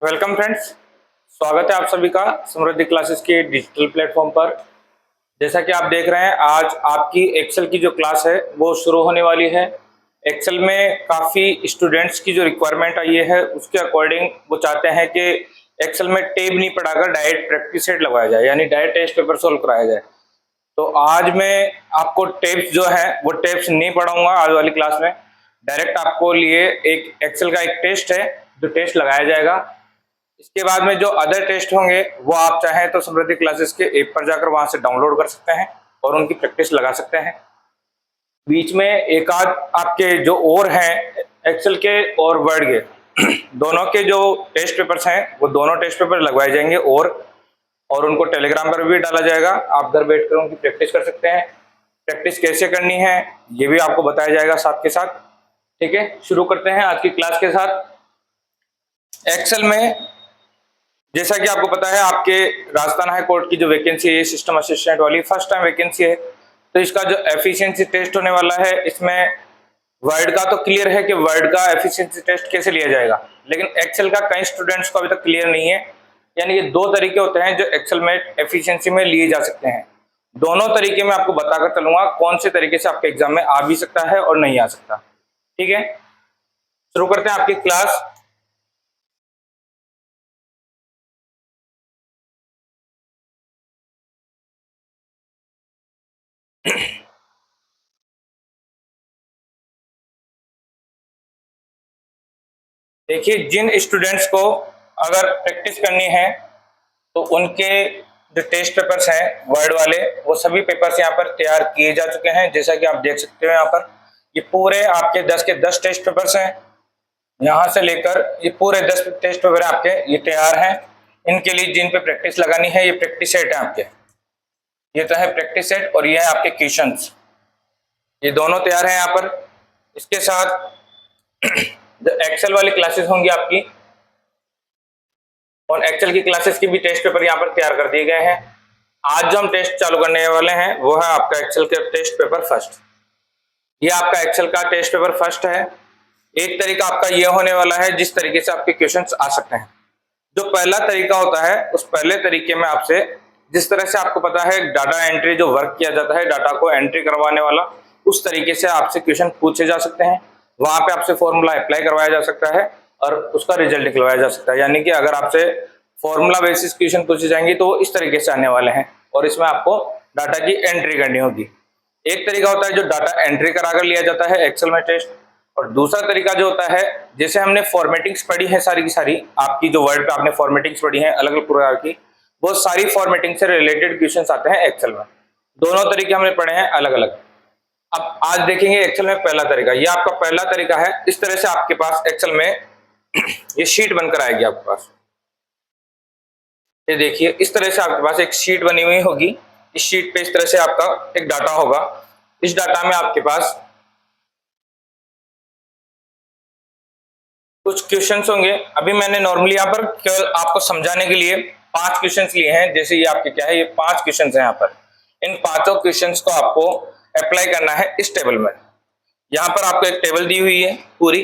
Welcome friends, स्वागत है आप सभी का समृद्धि क्लासेस के डिजिटल प्लेटफॉर्म पर। जैसा कि आप देख रहे हैं, आज आपकी एक्सेल की जो क्लास है वो शुरू होने वाली है। एक्सेल में काफ़ी स्टूडेंट्स की जो रिक्वायरमेंट आई है उसके अकॉर्डिंग वो चाहते हैं कि एक्सेल में टेब नहीं पढ़ाकर डायरेक्ट प्रैक्टिस सेट लगवाया जाए, यानी डायरेक्ट टेस्ट पेपर सोल्व कराया जाए। तो आज मैं आपको टेप्स जो है वो टेप्स नहीं पढ़ाऊंगा आज वाली क्लास में। डायरेक्ट आपको लिए एक एक्सेल का एक टेस्ट है जो टेस्ट लगाया जाएगा। इसके बाद में जो अदर टेस्ट होंगे वो आप चाहें तो समृद्धि क्लासेस के ऐप पर जाकर वहां से डाउनलोड कर सकते हैं और उनकी प्रैक्टिस लगा सकते हैं। बीच में एक आध आपके जो और हैं एक्सेल के और वर्ड के दोनों के जो टेस्ट पेपर्स हैं वो दोनों टेस्ट पेपर लगवाए जाएंगे और उनको टेलीग्राम पर भी डाला जाएगा। आप घर बैठकर उनकी प्रैक्टिस कर सकते हैं। प्रैक्टिस कैसे करनी है ये भी आपको बताया जाएगा साथ के साथ। ठीक है, शुरू करते हैं आज की क्लास के साथ। एक्सेल में जैसा कि आपको पता है, आपके राजस्थान हाई कोर्ट की जो वैकेंसी है सिस्टम असिस्टेंट वाली फर्स्ट टाइम वैकेंसी है। तो इसका जो एफिशिएंसी टेस्ट होने वाला है, इसमें वर्ड का तो क्लियर है कि वर्ड का एफिशिएंसी टेस्ट कैसे लिया जाएगा, लेकिन एक्सेल का कई स्टूडेंट्स को अभी तक क्लियर नहीं है। यानी कि दो तरीके होते हैं जो एक्सेल में एफिशिएंसी में लिए जा सकते हैं। दोनों तरीके में आपको बताकर चलूंगा कौन से तरीके से आपके एग्जाम में आ भी सकता है और नहीं आ सकता। ठीक है, शुरू करते हैं आपकी क्लास। देखिए, जिन स्टूडेंट्स को अगर प्रैक्टिस करनी है तो उनके जो टेस्ट पेपर्स हैं वर्ड वाले वो सभी पेपर्स यहाँ पर तैयार किए जा चुके हैं। जैसा कि आप देख सकते हो यहाँ पर ये पूरे आपके 10 के 10 टेस्ट पेपर्स हैं। यहाँ से लेकर ये पूरे 10 टेस्ट पेपर आपके ये तैयार हैं। इनके लिए जिन पे प्रैक्टिस लगानी है ये प्रैक्टिस सेट है आपके। ये तो है प्रैक्टिस सेट और ये है आपके क्वेश्चंस, ये दोनों तैयार हैं यहाँ पर। इसके साथ जो एक्सेल वाली क्लासेस होंगी आपकी, और एक्सेल की क्लासेस की भी टेस्ट पेपर यहाँ पर तैयार कर दिए गए हैं। आज जो हम टेस्ट चालू करने वाले हैं वो है आपका एक्सेल का टेस्ट पेपर फर्स्ट। ये आपका एक्सेल का टेस्ट पेपर फर्स्ट है। एक तरीका आपका ये होने वाला है जिस तरीके से आपके क्वेश्चंस आ सकते हैं। जो पहला तरीका होता है उस पहले तरीके में आपसे जिस तरह से आपको पता है डाटा एंट्री जो वर्क किया जाता है, डाटा को एंट्री करवाने वाला, उस तरीके से आपसे क्वेश्चन पूछे जा सकते हैं। वहां पे आपसे फॉर्मूला अप्लाई करवाया जा सकता है और उसका रिजल्ट निकलवाया जा सकता है। यानी कि अगर आपसे फॉर्मूला बेसिस क्वेश्चन पूछे जाएंगे तो इस तरीके से आने वाले हैं और इसमें आपको डाटा की एंट्री करनी होगी। एक तरीका होता है जो डाटा एंट्री कराकर लिया जाता है एक्सेल में टेस्ट, और दूसरा तरीका जो होता है जैसे हमने फॉर्मेटिंग्स पढ़ी है सारी की सारी, आपकी जो वर्ड पे आपने फॉर्मेटिंग्स पढ़ी है अलग अलग प्रकार की, वो सारी फॉर्मेटिंग से रिलेटेड क्वेश्चंस आते हैं एक्सेल में। दोनों तरीके हमने पढ़े हैं अलग अलग। अब आज देखेंगे एक्सेल में पहला तरीका। ये आपका पहला तरीका है। इस तरह से आपके पास एक्सेल में ये शीट बनकर आएगी आपके पास। ये देखिए, इस तरह से आपके पास एक शीट बनी हुई होगी। इस शीट पे इस तरह से आपका एक डाटा होगा। इस डाटा में आपके पास कुछ क्वेश्चंस होंगे। अभी मैंने नॉर्मली यहाँ पर केवल आपको समझाने के लिए 5 क्वेश्चंस लिए हैं। जैसे ये आपके क्या है, ये 5 क्वेश्चंस हैं यहाँ पर। इन पांचों क्वेश्चंस को आपको अप्लाई करना है इस टेबल में। यहाँ पर आपको एक टेबल दी हुई है पूरी।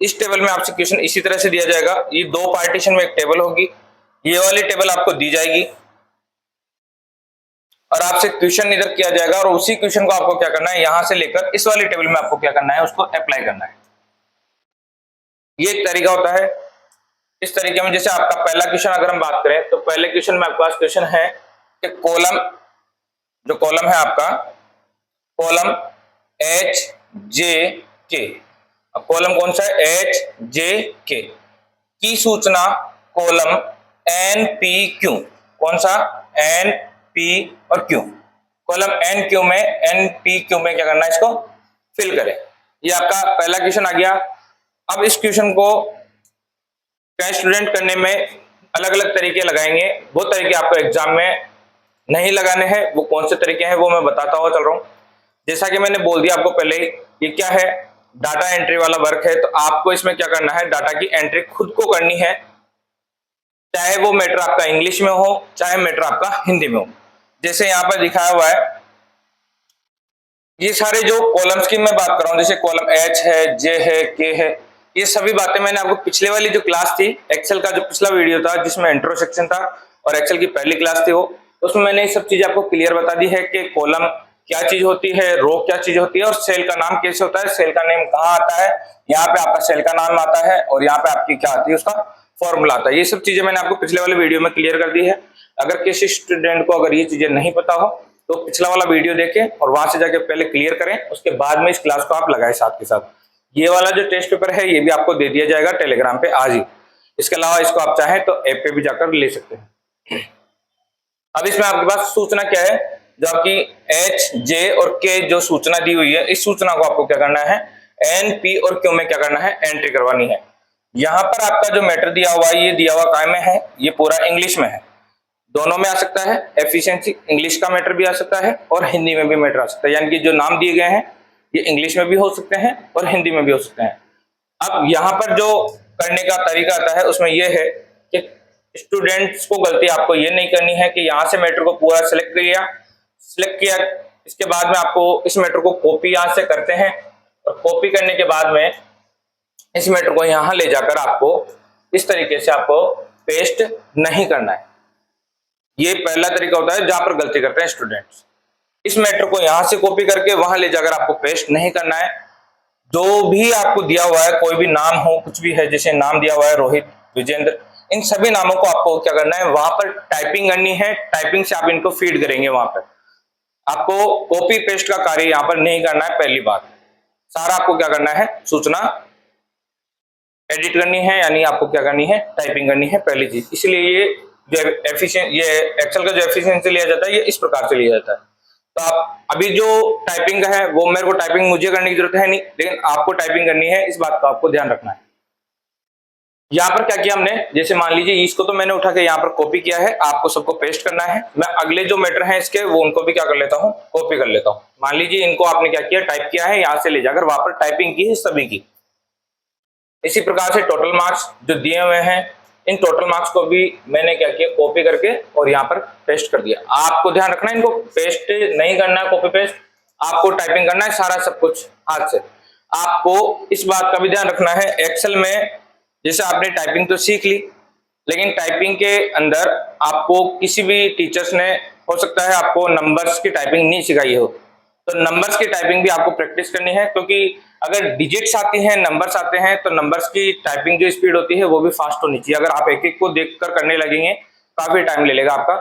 इस टेबल में आपसे क्वेश्चन इसी तरह से दिया जाएगा। ये 2 पार्टीशन में एक टेबल होगी। ये वाली टेबल आपको दी जाएगी और आपसे क्वेश्चन इधर किया जाएगा और उसी क्वेश्चन को आपको क्या करना है, यहाँ से लेकर इस वाली टेबल में आपको क्या करना है, उसको अप्लाई करना है। ये एक तरीका होता है। इस तरीके में जैसे आपका पहला क्वेश्चन अगर हम बात करें तो पहले क्वेश्चन में आपके पास क्वेश्चन है कि कॉलम, जो कॉलम है आपका कॉलम एच जे के, कॉलम कौन सा है, एच जे के की सूचना कॉलम एन पी क्यू, कौन सा, एन पी और क्यू, कॉलम एन क्यू में एन पी क्यू में क्या करना है, इसको फिल करें। ये आपका पहला क्वेश्चन आ गया। अब इस क्वेश्चन को कई स्टूडेंट करने में अलग अलग तरीके लगाएंगे। वो तरीके आपको एग्जाम में नहीं लगाने हैं। वो कौन से तरीके हैं वो मैं बताता हुआ चल रहा हूँ। जैसा कि मैंने बोल दिया आपको पहले ही, ये क्या है, डाटा एंट्री वाला वर्क है। तो आपको इसमें क्या करना है, डाटा की एंट्री खुद को करनी है, चाहे वो मैटर आपका इंग्लिश में हो चाहे मैटर आपका हिंदी में हो। जैसे यहाँ पर दिखाया हुआ है, ये सारे जो कॉलम्स की मैं बात कर रहा हूँ, जैसे कॉलम एच है, जे है, के है, ये सभी बातें मैंने आपको पिछले वाली जो क्लास थी, एक्सेल का जो पिछला वीडियो था जिसमें इंट्रो सेक्शन था और एक्सेल की पहली क्लास थी वो, उसमें मैंने ये सब चीजें आपको क्लियर बता दी है कि कॉलम क्या चीज होती है, रो क्या चीज होती है और सेल का नाम कैसे होता है, सेल का नेम कहाँ आता है, यहाँ पे आपका सेल का नाम आता है और यहाँ पे आपकी क्या आती है, उसका फॉर्मूला आता है। ये सब चीजें मैंने आपको पिछले वाले वीडियो में क्लियर कर दी है। अगर किसी स्टूडेंट को अगर ये चीजें नहीं पता हो तो पिछला वाला वीडियो देखें और वहां से जाके पहले क्लियर करें, उसके बाद में इस क्लास को आप लगाए साथ के साथ। ये वाला जो टेस्ट पेपर है ये भी आपको दे दिया जाएगा टेलीग्राम पे आज ही। इसके अलावा इसको आप चाहें तो ऐप पे भी जाकर ले सकते हैं। अब इसमें आपके पास सूचना क्या है, जो आपकी एच जे और के जो सूचना दी हुई है, इस सूचना को आपको क्या करना है, एन पी और क्यू में क्या करना है, एंट्री करवानी है। यहाँ पर आपका जो मैटर दिया हुआ है, ये दिया हुआ काय में है, ये पूरा इंग्लिश में है, दोनों में आ सकता है। एफिशिएंसी इंग्लिश का मैटर भी आ सकता है और हिंदी में भी मैटर आ सकता है, यानी कि जो नाम दिए गए हैं ये इंग्लिश में भी हो सकते हैं और हिंदी में भी हो सकते हैं। अब यहाँ पर जो करने का तरीका आता है उसमें यह है कि स्टूडेंट्स को गलती आपको ये नहीं करनी है कि यहाँ से मैटर को पूरा सिलेक्ट किया, इसके बाद में आपको इस मैटर को कॉपी यहाँ से करते हैं और कॉपी करने के बाद में इस मैटर को यहाँ ले जाकर आपको इस तरीके से आपको पेस्ट नहीं करना है। ये पहला तरीका होता है जहां पर गलती करते हैं स्टूडेंट्स। इस मैटर को यहां से कॉपी करके वहां ले जाकर आपको पेस्ट नहीं करना है। जो भी आपको दिया हुआ है, कोई भी नाम हो, कुछ भी है, जैसे नाम दिया हुआ है रोहित, विजेंद्र, इन सभी नामों को आपको क्या करना है, वहां पर टाइपिंग करनी है। टाइपिंग से आप इनको फीड करेंगे, वहां पर आपको कॉपी पेस्ट का कार्य यहाँ पर नहीं करना है। पहली बात, सारा आपको क्या करना है, सूचना एडिट करनी है, यानी आपको क्या करनी है, टाइपिंग करनी है, पहली चीज। इसलिए ये जो ये एक्सेल का जो एफिशिएंसी लिया जाता है ये इस प्रकार से लिया जाता है। तो आप अभी जो टाइपिंग है वो मेरे को टाइपिंग मुझे करने की जरूरत है नहीं, लेकिन आपको टाइपिंग करनी है, इस बात का आपको ध्यान रखना है। यहाँ पर क्या किया हमने, जैसे मान लीजिए इसको तो मैंने उठा के यहाँ पर कॉपी किया है, आपको सबको पेस्ट करना है। मैं अगले जो मैटर है इसके वो उनको भी क्या कर लेता हूँ, कॉपी कर लेता हूँ। मान लीजिए इनको आपने क्या किया, टाइप किया है, यहाँ से ले जाकर वहां पर टाइपिंग की है सभी की। इसी प्रकार से टोटल मार्क्स जो दिए हुए हैं, इन टोटल मार्क्स को भी मैंने क्या किया, कॉपी करके और यहाँ पर पेस्ट कर दिया। आपको ध्यान रखना है, इनको पेस्ट नहीं करना है, कॉपी पेस्ट, आपको टाइपिंग करना है सारा सब कुछ हाथ से। आपको इस बात का भी ध्यान रखना है, एक्सेल में जैसे आपने टाइपिंग तो सीख ली, लेकिन टाइपिंग के अंदर आपको किसी भी टीचर्स ने, हो सकता है आपको नंबर्स की टाइपिंग नहीं सिखाई हो, तो नंबर्स की टाइपिंग भी आपको प्रैक्टिस करनी है। क्योंकि अगर डिजिट्स आती हैं, नंबर्स आते हैं, तो नंबर्स की टाइपिंग जो स्पीड होती है वो भी फास्ट होनी चाहिए। अगर आप एक एक को देखकर करने लगेंगे काफी टाइम ले लेगा आपका।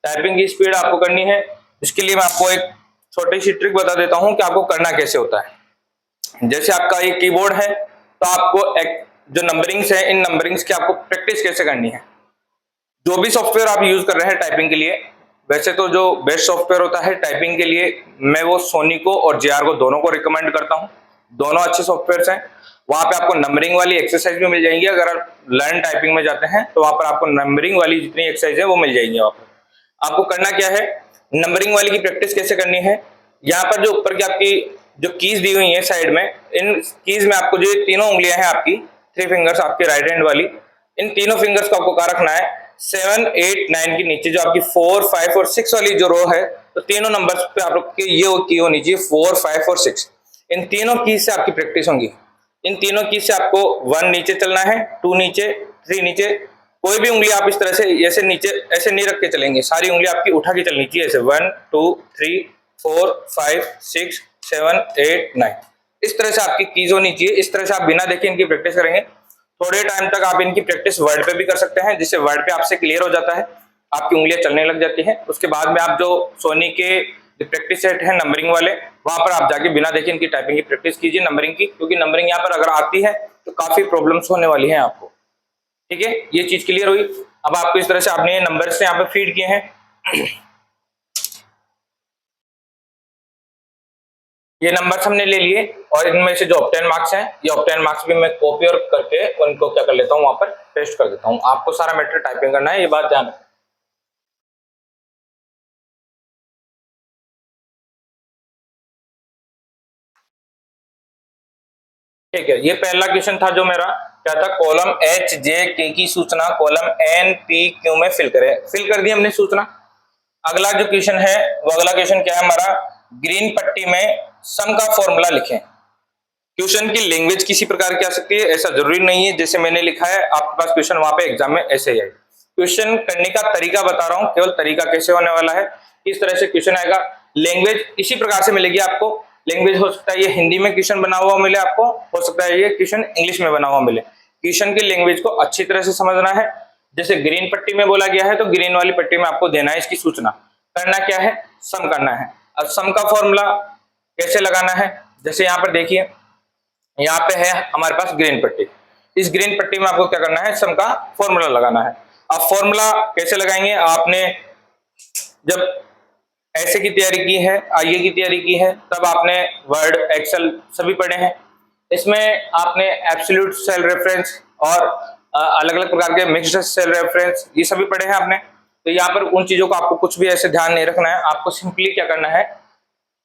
टाइपिंग की स्पीड आपको करनी है। इसके लिए मैं आपको एक छोटी सी ट्रिक बता देता हूं कि आपको करना कैसे होता है। जैसे आपका एक कीबोर्ड है, तो आपको एक जो नंबरिंग्स है, इन नंबरिंग्स की आपको प्रैक्टिस कैसे करनी है। जो भी सॉफ्टवेयर आप यूज कर रहे हैं टाइपिंग के लिए, वैसे तो जो बेस्ट सॉफ्टवेयर होता है टाइपिंग के लिए, मैं वो सोनी को और जेआर को दोनों को रिकमेंड करता हूं। दोनों अच्छे सॉफ्टवेयर्स हैं। वहां पे आपको नंबरिंग वाली एक्सरसाइज भी मिल जाएंगी। अगर आप लर्न टाइपिंग में जाते हैं तो वहां पर आपको नंबरिंग वाली जितनी एक्सरसाइज है वो मिल जाएंगी। वहां पर आपको करना क्या है, नंबरिंग वाली की प्रैक्टिस कैसे करनी है, यहाँ पर जो ऊपर की आपकी जो कीज दी हुई है साइड में, इन कीज में आपको जो तीनों उंगलियां हैं आपकी, 3 फिंगर्स आपके राइट हैंड वाली, इन तीनों फिंगर्स को आपको क्या रखना है, 7, 8, 9 के नीचे जो आपकी 4, 5 और 6 वाली जो रो है, तो तीनों नंबर्स पे आप लोग की ये की होनी चाहिए 4, 5 और 6। इन तीनों की से आपकी प्रैक्टिस होगी। इन तीनों की से आपको 1 नीचे चलना है, 2 नीचे, 3 नीचे। कोई भी उंगली आप इस तरह से ऐसे नीचे ऐसे नहीं रख के चलेंगे, सारी उंगली आपकी उठा के चलनी चाहिए ऐसे 1, 2, 3, 4, 5, 6, 7, 8, 9। इस तरह से आपकी कीज होनी चाहिए। इस तरह से आप बिना देखे इनकी प्रैक्टिस करेंगे। थोड़े टाइम तक आप इनकी प्रैक्टिस वर्ड पे भी कर सकते हैं, जिससे वर्ड पे आपसे क्लियर हो जाता है, आपकी उंगलियां चलने लग जाती हैं। उसके बाद में आप जो सोनी के प्रैक्टिस सेट है नंबरिंग वाले, वहां पर आप जाके बिना देखे इनकी टाइपिंग की प्रैक्टिस कीजिए नंबरिंग की, क्योंकि नंबरिंग यहाँ पर अगर आती है तो काफी प्रॉब्लम्स होने वाली है आपको। ठीक है, ये चीज क्लियर हुई। अब आपको इस तरह से आपने ये नंबर से यहाँ पे फीड किए हैं। ये नंबर्स हमने ले लिए और इनमें से जो ऑब्टेन मार्क्स हैं, ये ऑब्टेन मार्क्स भी मैं कॉपी और करके उनको क्या कर लेता हूँ, वहां पर पेस्ट कर देता हूँ। आपको सारा मैटर टाइपिंग करना है, ये बात ध्यान रखें। ठीक है, ये पहला क्वेश्चन था जो मेरा क्या था, कॉलम एच जे के की सूचना कॉलम एन पी क्यू में फिल करें। फिल कर दी हमने सूचना। अगला जो क्वेश्चन है वो अगला क्वेश्चन क्या है हमारा, ग्रीन पट्टी में सम का फॉर्मूला लिखें। क्वेश्चन की लैंग्वेज किसी प्रकार की आ सकती है, ऐसा जरूरी नहीं है। जैसे मैंने लिखा है आपके पास क्वेश्चन वहां पे एग्जाम में ऐसे ही आएगा। क्वेश्चन करने का तरीका बता रहा हूं, केवल तरीका कैसे होने वाला है, किस तरह से क्वेश्चन आएगा। लैंग्वेज इसी प्रकार से मिलेगी आपको। लैंग्वेज हो सकता है ये हिंदी में क्वेश्चन बना हुआ मिले आपको, हो सकता है ये क्वेश्चन इंग्लिश में बना हुआ मिले। क्वेश्चन की लैंग्वेज को अच्छी तरह से समझना है। जैसे ग्रीन पट्टी में बोला गया है तो ग्रीन वाली पट्टी में आपको देना है इसकी सूचना। करना क्या है, सम करना है। अब सम का फॉर्मूला कैसे लगाना है, जैसे यहाँ पर देखिए, यहाँ पे है हमारे पास ग्रीन पट्टी। इस ग्रीन पट्टी में आपको क्या करना है, सम का फॉर्मूला लगाना है। अब फॉर्मूला कैसे लगाएंगे, आपने जब ऐसे की तैयारी की है, आईए की तैयारी की है, तब आपने वर्ड एक्सेल सभी पढ़े हैं। इसमें आपने एब्सोल्यूट सेल रेफरेंस और अलग अलग प्रकार के मिक्स्ड सेल रेफरेंस ये सभी पढ़े हैं आपने। तो यहाँ पर उन चीजों को आपको कुछ भी ऐसे ध्यान नहीं रखना है, आपको सिंपली क्या करना है,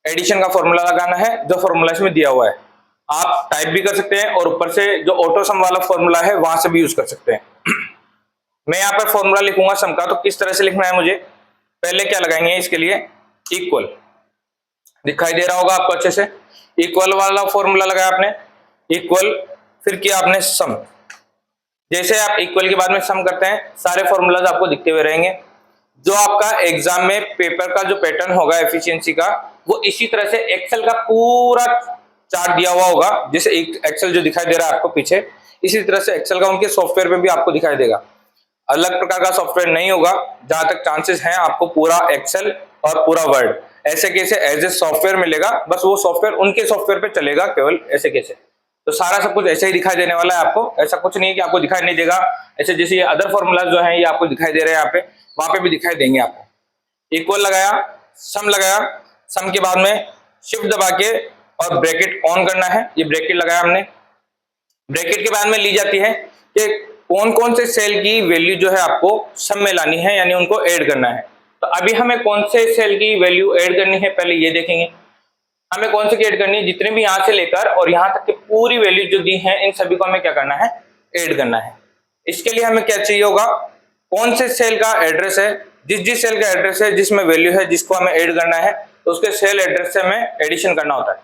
एडिशन का फॉर्मूला लगाना है जो फॉर्मूला इसमें दिया हुआ है। आप टाइप भी कर सकते हैं और ऊपर से जो ऑटो सम वाला फॉर्मूला है वहां से भी यूज कर सकते हैं। मैं यहाँ पर फॉर्मूला लिखूंगा सम का, तो किस तरह से लिखना है मुझे, पहले क्या लगाएंगे इसके लिए, इक्वल। दिखाई दे रहा होगा आपको अच्छे से, इक्वल वाला फॉर्मूला लगाया आपने, इक्वल, फिर किया आपने सम। जैसे आप इक्वल के बाद में सम करते हैं सारे फॉर्मूलाज आपको दिखते हुए रहेंगे। जो आपका एग्जाम में पेपर का जो पैटर्न होगा एफिशिएंसी का, वो इसी तरह से एक्सेल का पूरा चार्ट दिया हुआ होगा। जैसे एक्सेल जो दिखाई दे रहा है आपको पीछे, इसी तरह से एक्सेल का उनके सॉफ्टवेयर पे भी आपको दिखाई देगा। अलग प्रकार का सॉफ्टवेयर नहीं होगा, जहां तक चांसेस हैं आपको पूरा एक्सेल और पूरा वर्ड ऐसे कैसे एज ए सॉफ्टवेयर मिलेगा, बस वो सॉफ्टवेयर उनके सॉफ्टवेयर पे चलेगा केवल ऐसे कैसे। तो सारा सब कुछ ऐसे ही दिखाई देने वाला है आपको, ऐसा कुछ नहीं है कि आपको दिखाई नहीं देगा। ऐसे जैसे ये अदर फॉर्मूला जो है ये आपको दिखाई दे रहे हैं यहाँ पे, वहां पे भी दिखाई देंगे आपको। इक्वल लगाया, सम लगाया, सम के बाद में शिफ्ट दबा के और ब्रैकेट ऑन करना है, ये ब्रैकेट लगाया हमने। ब्रैकेट के बाद में ली जाती है कि कौन कौन से सेल की वैल्यू जो है आपको सम में लानी है, यानी उनको ऐड करना है। तो अभी हमें कौन से सेल की वैल्यू ऐड करनी है पहले ये देखेंगे। हमें कौन सी ऐड करनी है, जितने भी यहां से लेकर और यहां तक की पूरी वैल्यू जो दी है इन सभी को हमें क्या करना है, ऐड करना है। इसके लिए हमें क्या चाहिए होगा, कौन से सेल का एड्रेस है, जिस जिस सेल का एड्रेस है जिसमें वैल्यू है जिसको हमें ऐड करना है, तो उसके सेल एड्रेस से हमें एडिशन करना होता है।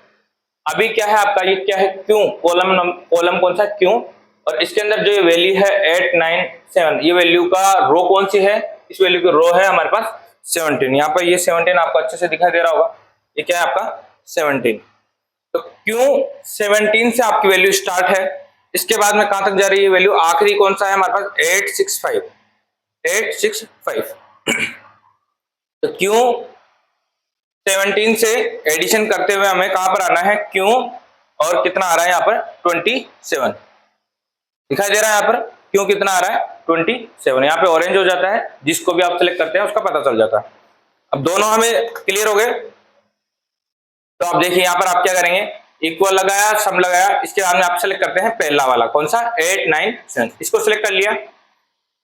अभी क्या है आपका, ये क्या है, क्यों, कॉलम कौन सा, क्यों, और इसके अंदर जो ये वैल्यू है 8 9 7, ये वैल्यू का रो कौन सी है, इस वैल्यू की रो है हमारे पास 17। यहाँ पर ये 17 आपको अच्छे से दिखाई दे रहा होगा, ये क्या है आपका 17। तो क्यों 17 से आपकी वैल्यू स्टार्ट है, इसके बाद में कहां तक जा रही है वैल्यू, आखिरी कौन सा है हमारे पास 865। तो क्यों 17 से एडिशन करते हुए हमें कहां पर आना है, क्यों, और कितना आ रहा है यहाँ पर 27 दिखाई दे रहा है। यहाँ पर क्यों कितना आ रहा है 27, यहाँ पे ऑरेंज हो जाता है, जिसको भी आप सिलेक्ट करते हैं उसका पता चल जाता है। अब दोनों हमें क्लियर हो गए। तो आप देखिए यहाँ पर आप क्या करेंगे, इक्वल लगाया, सम लगाया, इसके बाद में आप सेलेक्ट करते हैं पहला वाला कौन सा 8 9 7, इसको सिलेक्ट कर लिया।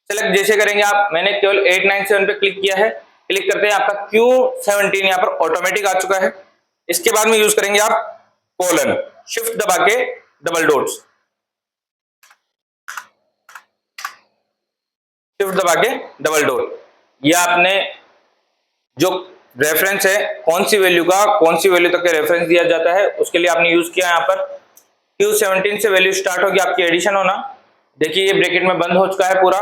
सेलेक्ट जैसे करेंगे आप, मैंने केवल 8 9 7 पे क्लिक किया है, क्लिक करते हैं आपका Q17 यहाँ पर ऑटोमेटिक आ चुका है। इसके बाद में यूज करेंगे आप कोलन, शिफ्ट दबा के डबल डॉट्स, शिफ्ट दबा के डबल डॉट, ये आपने जो रेफरेंस है कौन सी वैल्यू का कौन सी वैल्यू तक के रेफरेंस दिया जाता है उसके लिए आपने यूज किया। यहाँ पर Q17 से वैल्यू स्टार्ट होगी आपकी एडिशन होना। देखिए ये ब्रैकेट में बंद हो चुका है पूरा,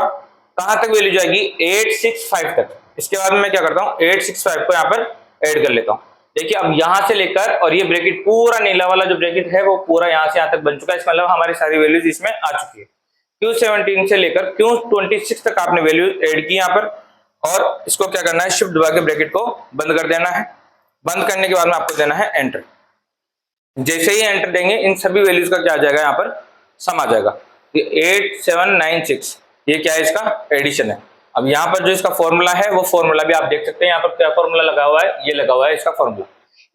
कहां तक वैल्यू जाएगी 865 तक। इसके बाद मैं क्या करता हूँ 865 को यहाँ पर ऐड कर लेता हूँ। देखिए अब यहां से लेकर और ये ब्रैकेट पूरा नीला वाला जो ब्रैकेट है वो पूरा यहाँ से यहाँ तक बन चुका है, इसका मतलब हमारी सारी वैल्यूज इसमें आ चुकी है। Q17 से लेकर Q26 तक आपने वैल्यू ऐड की यहाँ पर, और इसको क्या करना है, शिफ्ट दबा के ब्रैकेट को बंद कर देना है। बंद करने के बाद में आपको देना है एंटर। जैसे ही एंटर देंगे इन सभी वैल्यूज का क्या आ जाएगा, यहाँ पर सम आ जाएगा। 8796 ये क्या है, इसका एडिशन है। अब यहाँ पर जो इसका फॉर्मूला है वो फॉर्मूला भी आप देख सकते हैं, यहाँ पर क्या फॉर्मूला लगा हुआ है, ये लगा हुआ है इसका फॉर्मूला,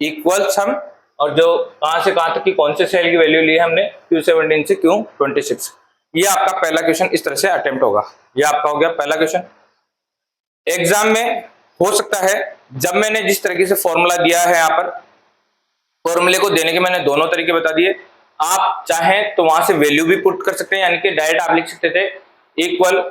इक्वल सम, और जो कहां से कहां तक की कौन से सेल की वैल्यू ली है हमने Q17 से Q26। ये आपका पहला क्वेश्चन इस तरह से अटेम्प्ट होगा। ये आपका हो गया पहला क्वेश्चन। एग्जाम में हो सकता है जब मैंने जिस तरीके से फॉर्मूला दिया है, यहाँ पर फॉर्मूले को देने के मैंने दोनों तरीके बता दिए। आप चाहें तो वहां से वैल्यू भी पुट कर सकते हैं, यानी कि डायरेक्ट आप लिख सकते थे इक्वल,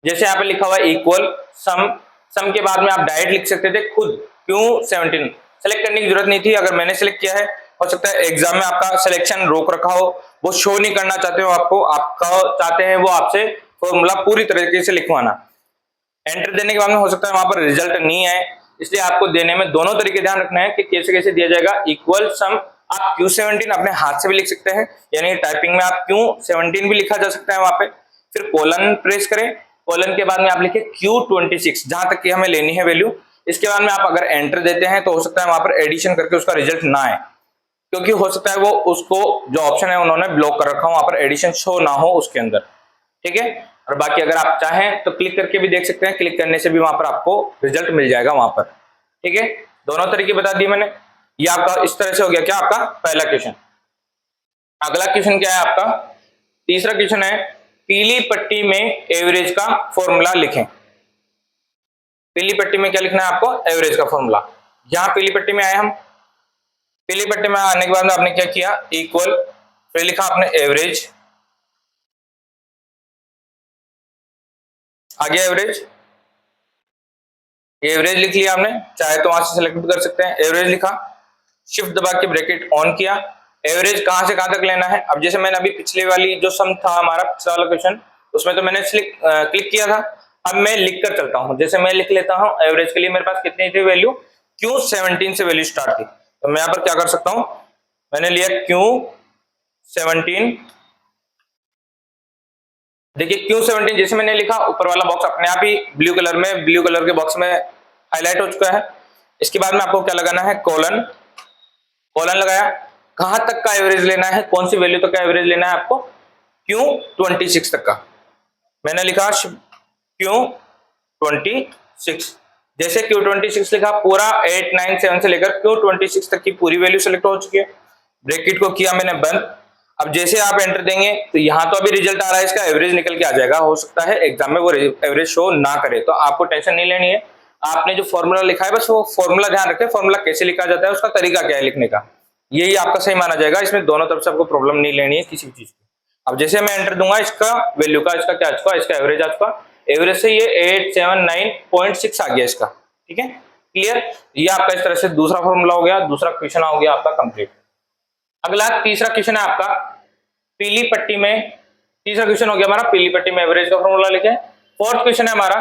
जैसे यहाँ पे लिखा हुआ है इक्वल सम, सम के बाद में आप डायरेक्ट लिख सकते थे खुद Q17 सेलेक्ट करने की जरूरत नहीं थी। अगर मैंने सेलेक्ट किया है, हो सकता है एग्जाम में आपका सिलेक्शन रोक रखा हो, वो शो नहीं करना चाहते हो आपको, आपका चाहते हैं वो आपसे फॉर्मूला पूरी तरीके से लिखवाना। एंटर देने के बाद में हो सकता है वहां पर रिजल्ट नहीं आए, इसलिए आपको देने में दोनों तरीके ध्यान रखना है कि कैसे कैसे दिया जाएगा। इक्वल सम आप Q17 अपने हाथ से भी लिख सकते हैं, यानी टाइपिंग में आप Q17 भी लिखा जा सकता है वहां पे। फिर कोलन प्रेस करें, कोलन के बाद में आप लिखे Q26 जहां तक की हमें लेनी है वैल्यू। इसके बाद में आप अगर एंटर देते हैं तो हो सकता है वहां पर एडिशन करके उसका रिजल्ट ना आए, क्योंकि हो सकता है वो उसको जो ऑप्शन है उन्होंने ब्लॉक कर रखा हो, वहां पर एडिशन शो ना हो उसके अंदर, ठीक है। और बाकी अगर आप चाहें तो क्लिक करके भी देख सकते हैं, क्लिक करने से भी वहां पर आपको रिजल्ट मिल जाएगा वहां पर, ठीक है। दोनों तरीके बता दिए मैंने। ये आपका इस तरह से हो गया क्या आपका पहला क्वेश्चन। अगला क्वेश्चन क्या है आपका, तीसरा क्वेश्चन है पीली पट्टी में एवरेज का फॉर्मूला लिखें। पीली पट्टी में क्या लिखना है आपको, एवरेज का फॉर्मूला। यहां पीली पट्टी में आए हम, पीली पट्टी में आने के बाद आपने क्या किया, इक्वल, फिर लिखा आपने एवरेज, आगे एवरेज, एवरेज लिख लिया आपने, चाहे तो वहां से सिलेक्ट भी कर सकते हैं। एवरेज लिखा, शिफ्ट दबा के ब्रैकेट ऑन किया। एवरेज कहां से कहां तक लेना है, अब जैसे मैंने अभी पिछले वाली जो सम था हमारा पिछला वाला क्वेश्चन, उसमें तो मैंने क्लिक किया था। अब मैं लिख कर चलता हूं, जैसे मैं लिख लेता हूं एवरेज के लिए मेरे पास कितनी थी वैल्यू, Q17 से वैल्यू स्टार्ट थी, तो मैं यहाँ पर क्या कर सकता हूं, मैंने लिया Q17। देखिए Q17 जैसे मैंने लिखा, ऊपर वाला बॉक्स अपने आप ही ब्लू कलर के बॉक्स में हाईलाइट हो चुका है। इसके बाद में आपको क्या लगाना है, कोलन, कोलन लगाया, कहां तक का एवरेज लेना है, कौन सी वैल्यू तक का एवरेज लेना है आपको, Q26 तक का। मैंने लिखा Q26, जैसे Q26 लिखा, पूरा 8 9 7 से लेकर Q26 तक की पूरी वैल्यू सेलेक्ट हो चुकी है। ब्रैकेट को किया मैंने बंद। अब जैसे आप एंटर देंगे तो यहाँ तो अभी रिजल्ट आ रहा है, इसका एवरेज निकल के आ जाएगा। हो सकता है एग्जाम में वो एवरेज शो ना करे, तो आपको टेंशन नहीं लेनी है। आपने जो फॉर्मूला लिखा है बस वो फॉर्मूला ध्यान रखें, फॉर्मूला कैसे लिखा जाता है, उसका तरीका क्या है लिखने का, यही आपका सही माना जाएगा। इसमें दोनों तरफ से आपको प्रॉब्लम नहीं लेनी है किसी भी चीज की। अब जैसे मैं एंटर दूंगा, इसका वैल्यू का, इसका क्या आ चुका, इसका एवरेज आ चुका, एवरेज से ये 879.6 आ गया इसका, ठीक है, क्लियर। ये आपका इस तरह से दूसरा फॉर्मूला हो गया, दूसरा क्वेश्चन हो गया आपका कंप्लीट। अगला तीसरा क्वेश्चन है आपका पीली पट्टी में, तीसरा क्वेश्चन हो गया हमारा पीली पट्टी में एवरेज का फॉर्मूला लिखे। फोर्थ क्वेश्चन है हमारा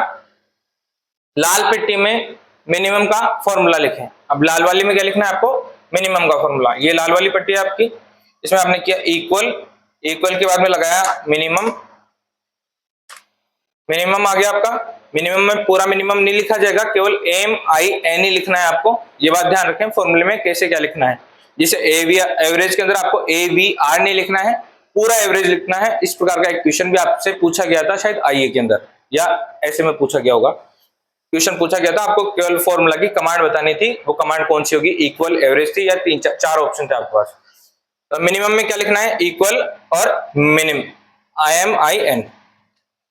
लाल पट्टी में मिनिमम का फॉर्मूला लिखें। अब लाल वाली में क्या लिखना है आपको, मिनिमम का फॉर्मूला। ये लाल वाली पट्टी है आपकी, इसमें आपने किया इक्वल, इक्वल के बाद में लगाया मिनिमम, मिनिमम आ गया आपका। मिनिमम में पूरा मिनिमम नहीं लिखा जाएगा, केवल MIN ही लिखना है आपको। ये बात ध्यान रखें फॉर्मूले में कैसे क्या लिखना है। जैसे एवरेज के अंदर आपको AVR नहीं लिखना है, पूरा एवरेज लिखना है। इस प्रकार का एक क्वेश्चन भी आपसे पूछा गया था शायद IE के अंदर, या ऐसे में पूछा गया होगा, क्वेश्चन पूछा गया था, आपको केवल फॉर्मूला की कमांड बतानी थी। वो कमांड कौन सी होगी, इक्वल, एवरेज थी, या चार ऑप्शन थे आपके पास। तो मिनिमम में क्या लिखना है, इक्वल और मिनिमम, IMIN।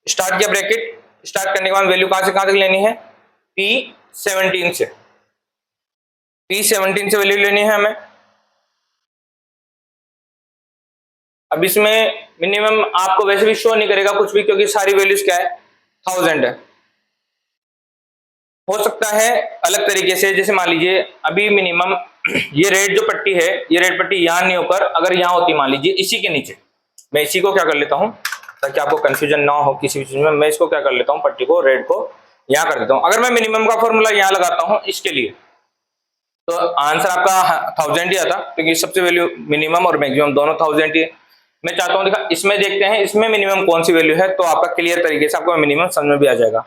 स्टार्ट किया ब्रैकेट, स्टार्ट करने के बाद वैल्यू कहां से कहां तक लेनी है, P17 से, P17 से वैल्यू लेनी है हमें। अब इसमें मिनिमम आपको वैसे भी शो नहीं करेगा कुछ भी, क्योंकि सारी वैल्यूज क्या है, 1000 है। हो सकता है अलग तरीके से, जैसे मान लीजिए अभी मिनिमम ये रेड जो पट्टी है, ये रेड पट्टी यहां नहीं होकर अगर यहां होती, मान लीजिए इसी के नीचे, मैं इसी को क्या कर लेता हूं ताकि आपको कंफ्यूजन ना हो किसी भी चीज में, मैं इसको क्या कर लेता हूं, पट्टी को, रेड को यहां कर देता हूं। अगर मैं मिनिमम का फॉर्मूला यहां लगाता हूं इसके लिए, तो आंसर आपका 1000 ही आता, क्योंकि सबसे वैल्यू मिनिमम और मैक्सिमम दोनों 1000 ही है। मैं चाहता हूं देखा, इसमें देखते हैं इसमें मिनिमम कौन सी वैल्यू है, तो आपका क्लियर तरीके से आपको मिनिमम समझ में भी आ जाएगा।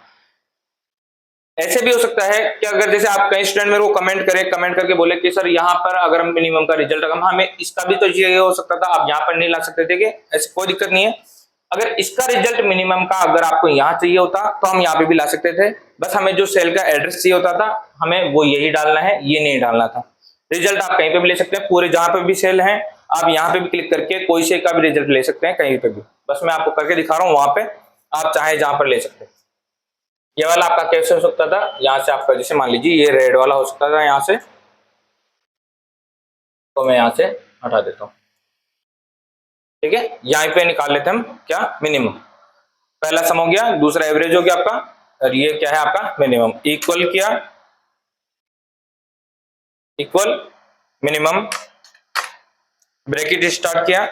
ऐसे भी हो सकता है कि अगर जैसे आप कई स्टूडेंट मेरे को कमेंट करें, कमेंट करके बोले कि सर यहाँ पर अगर हम मिनिमम का रिजल्ट अगर हमें इसका भी तो ये हो सकता था, आप यहाँ पर नहीं ला सकते थे, कि ऐसे कोई दिक्कत नहीं है। अगर इसका रिजल्ट मिनिमम का अगर आपको यहाँ चाहिए होता तो हम यहाँ पे भी ला सकते थे, बस हमें जो सेल का एड्रेस चाहिए होता था, हमें वो यही डालना है, ये नहीं डालना था। रिजल्ट आप कहीं पे भी ले सकते हैं, पूरे जहां पे भी सेल है आप यहाँ पे भी क्लिक करके कोई से का भी रिजल्ट ले सकते हैं कहीं पे भी, बस मैं आपको करके दिखा रहा हूँ, वहां पे आप चाहे जहां पर ले सकते हैं। ये वाला आपका कैसे हो सकता था, यहाँ से आपका जैसे मान लीजिए ये रेड वाला हो सकता था यहाँ से, तो मैं यहाँ से हटा देता हूँ, ठीक है। यहाँ पे निकाल लेते हैं हम क्या, मिनिमम। पहला सम हो गया, दूसरा एवरेज हो गया आपका, और ये क्या है आपका मिनिमम। इक्वल किया, इक्वल मिनिमम, ब्रैकेट स्टार्ट किया,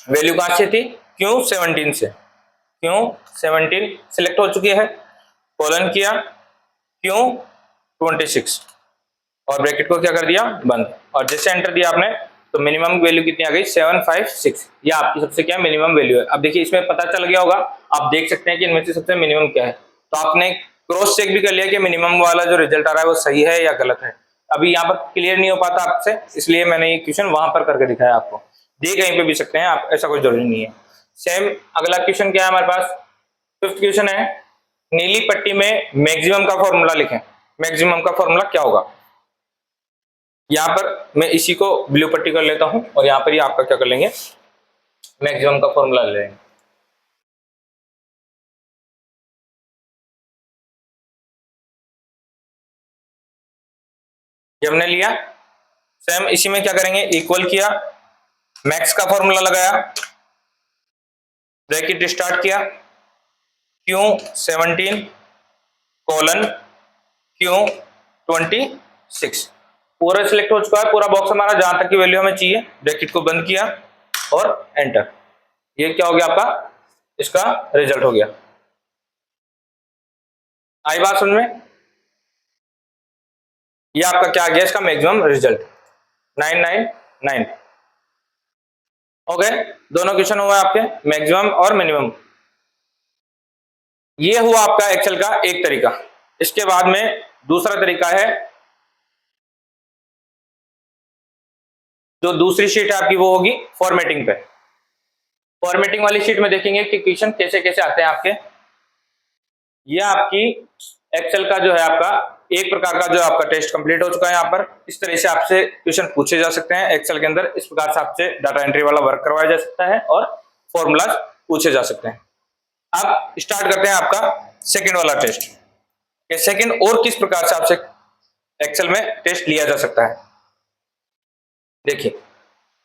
वैल्यू कहां से थी, क्यों 17 से, क्यों 17 सिलेक्ट हो चुकी है, कॉलन किया, क्यों 26 और ब्रैकेट को क्या कर दिया बंद, और जैसे एंटर दिया आपने तो मिनिमम वैल्यू कितनी आ गई 756, ये आपकी सबसे क्या मिनिमम वैल्यू है। अब देखिए इसमें पता चल गया होगा, आप देख सकते हैं कि इनमें से सबसे मिनिमम क्या है, तो आपने क्रॉस चेक भी कर लिया कि मिनिमम वाला जो रिजल्ट आ रहा है वो सही है या गलत है। अभी यहाँ पर क्लियर नहीं हो पाता आपसे, इसलिए मैंने ये क्वेश्चन वहां पर करके दिखाया आपको, दे कहीं पे भी सकते हैं आप, ऐसा कोई जरूरी नहीं है। सेम अगला क्वेश्चन क्या है हमारे पास, फिफ्थ क्वेश्चन है, नीली पट्टी में मैक्सिमम का फॉर्मूला लिखें। मैक्सिमम का फॉर्मूला क्या होगा, यहां पर मैं इसी को ब्लू पट्टी कर लेता हूं और यहां पर ही आपका क्या कर लेंगे, मैक्सिमम का फॉर्मूला ले लेंगे। ये हमने लिया, सेम इसी में क्या करेंगे, इक्वल किया, मैक्स का फॉर्मूला लगाया, ब्रैकेट स्टार्ट किया, क्यों 17 कॉलन क्यों 26, पूरा सिलेक्ट हो चुका है, पूरा बॉक्स हमारा जहां तक की वैल्यू हमें चाहिए, ब्रैकेट को बंद किया और एंटर, ये क्या हो गया आपका, इसका रिजल्ट हो गया। आई बात समझ में, ये आपका क्या आ गया इसका मैक्सिमम रिजल्ट 999। ओके, दोनों क्वेश्चन हुए आपके मैक्सिमम और मिनिमम। ये हुआ आपका एक्सेल का एक तरीका। इसके बाद में दूसरा तरीका है, जो दूसरी शीट है आपकी वो होगी फॉर्मेटिंग पे। फॉर्मेटिंग वाली शीट में देखेंगे कि क्वेश्चन कैसे कैसे आते हैं आपके। ये आपकी एक्सेल का जो है आपका एक प्रकार का जो आपका टेस्ट कंप्लीट हो चुका है। यहाँ पर इस तरह से आपसे क्वेश्चन पूछे जा सकते हैं एक्सेल के अंदर, इस प्रकार से आपसे डाटा एंट्री वाला वर्क करवाया जा सकता है और फॉर्मूलाज पूछे जा सकते हैं। अब स्टार्ट करते हैं आपका सेकंड वाला टेस्ट। सेकंड और किस प्रकार से आपसे एक्सेल में टेस्ट लिया जा सकता है, देखिए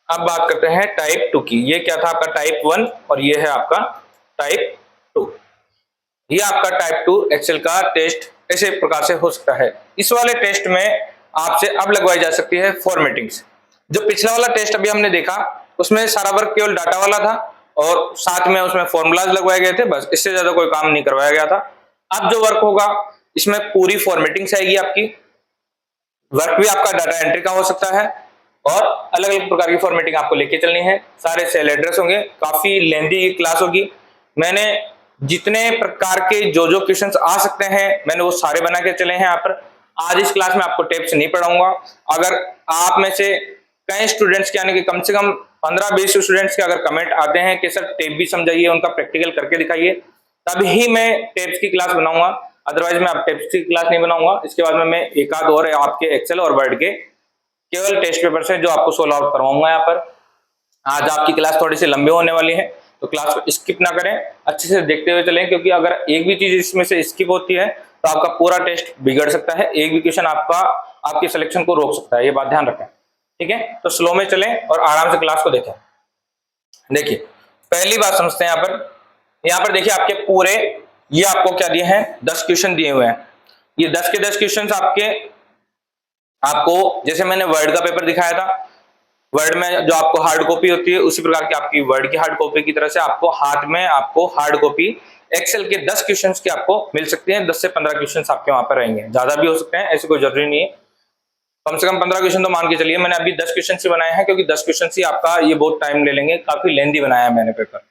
अब बात करते हैं टाइप 2 की। ये क्या था आपका टाइप 1 और ये है आपका टाइप 2। ये आपका टाइप 2 एक्सेल का टेस्ट ऐसे प्रकार से हो सकता है। इस वाले टेस्ट में आपसे अब लगवाई जा सकती है फॉर्मेटिंग्स। जो पिछला वाला टेस्ट अभी हमने देखा उसमें सारा वर्क केवल डाटा वाला था और साथ में उसमें फॉर्मूलाज लगवाए गए थे, बस इससे ज्यादा कोई काम नहीं करवाया गया था। अब जो वर्क होगा इसमें पूरी फॉर्मेटिंग्स आएगी आपकी, वर्क भी आपका डाटा एंट्री का हो सकता है और अलग अलग प्रकार की फॉर्मेटिंग आपको लेके चलनी है। सारे सेल एड्रेस होंगे, काफी लेंदी क्लास होगी। मैंने जितने प्रकार के जो क्वेश्चंस आ सकते हैं मैंने वो सारे बना के चले हैं यहाँ पर। आज इस क्लास में आपको टेप्स नहीं पढ़ाऊंगा। अगर आप में से कई स्टूडेंट्स के यानी कि कम से कम 15-20 स्टूडेंट्स के अगर कमेंट आते हैं कि सर टेप भी समझाइए, उनका प्रैक्टिकल करके दिखाइए, तभी मैं टेप्स की क्लास बनाऊंगा, अदरवाइज मैं आप टेप्स की क्लास नहीं बनाऊंगा। इसके बाद में मैं एक आध और आपके एक्सेल और वर्ड के केवल टेस्ट पेपर से जो आपको सोल्व आउट करवाऊंगा यहाँ पर। आज आपकी क्लास थोड़ी सी लंबी होने वाली है तो क्लास को स्किप ना करें, अच्छे से देखते हुए चलें, क्योंकि अगर एक भी चीज इसमें से स्किप होती है तो आपका पूरा टेस्ट बिगड़ सकता है, एक भी क्वेश्चन आपका आपके सिलेक्शन को रोक सकता है, ये बात ध्यान रखें। ठीक है, तो स्लो में चलें और आराम से क्लास को देखें। देखिए पहली बात समझते हैं यहाँ पर देखिए आपके पूरे ये आपको क्या दिए हैं, 10 क्वेश्चन दिए हुए हैं। ये 10 के 10 क्वेश्चन आपको जैसे मैंने वर्ड का पेपर दिखाया था, वर्ड में जो आपको हार्ड कॉपी होती है उसी प्रकार की आपकी वर्ड की हार्ड कॉपी की तरह से आपको हाथ में आपको हार्ड कॉपी एक्सेल के 10 क्वेश्चंस की आपको मिल सकती है। 10 से 15 क्वेश्चंस आपके वहां पर रहेंगे, ज्यादा भी हो सकते हैं, ऐसी कोई जरूरी नहीं है। कम से कम 15 क्वेश्चन तो मान के चलिए। मैंने अभी 10 क्वेश्चन ही बनाए हैं क्योंकि 10 क्वेश्चन ही आपका ये बहुत टाइम ले लेंगे, काफी लेंदी बनाया है मैंने पेपर।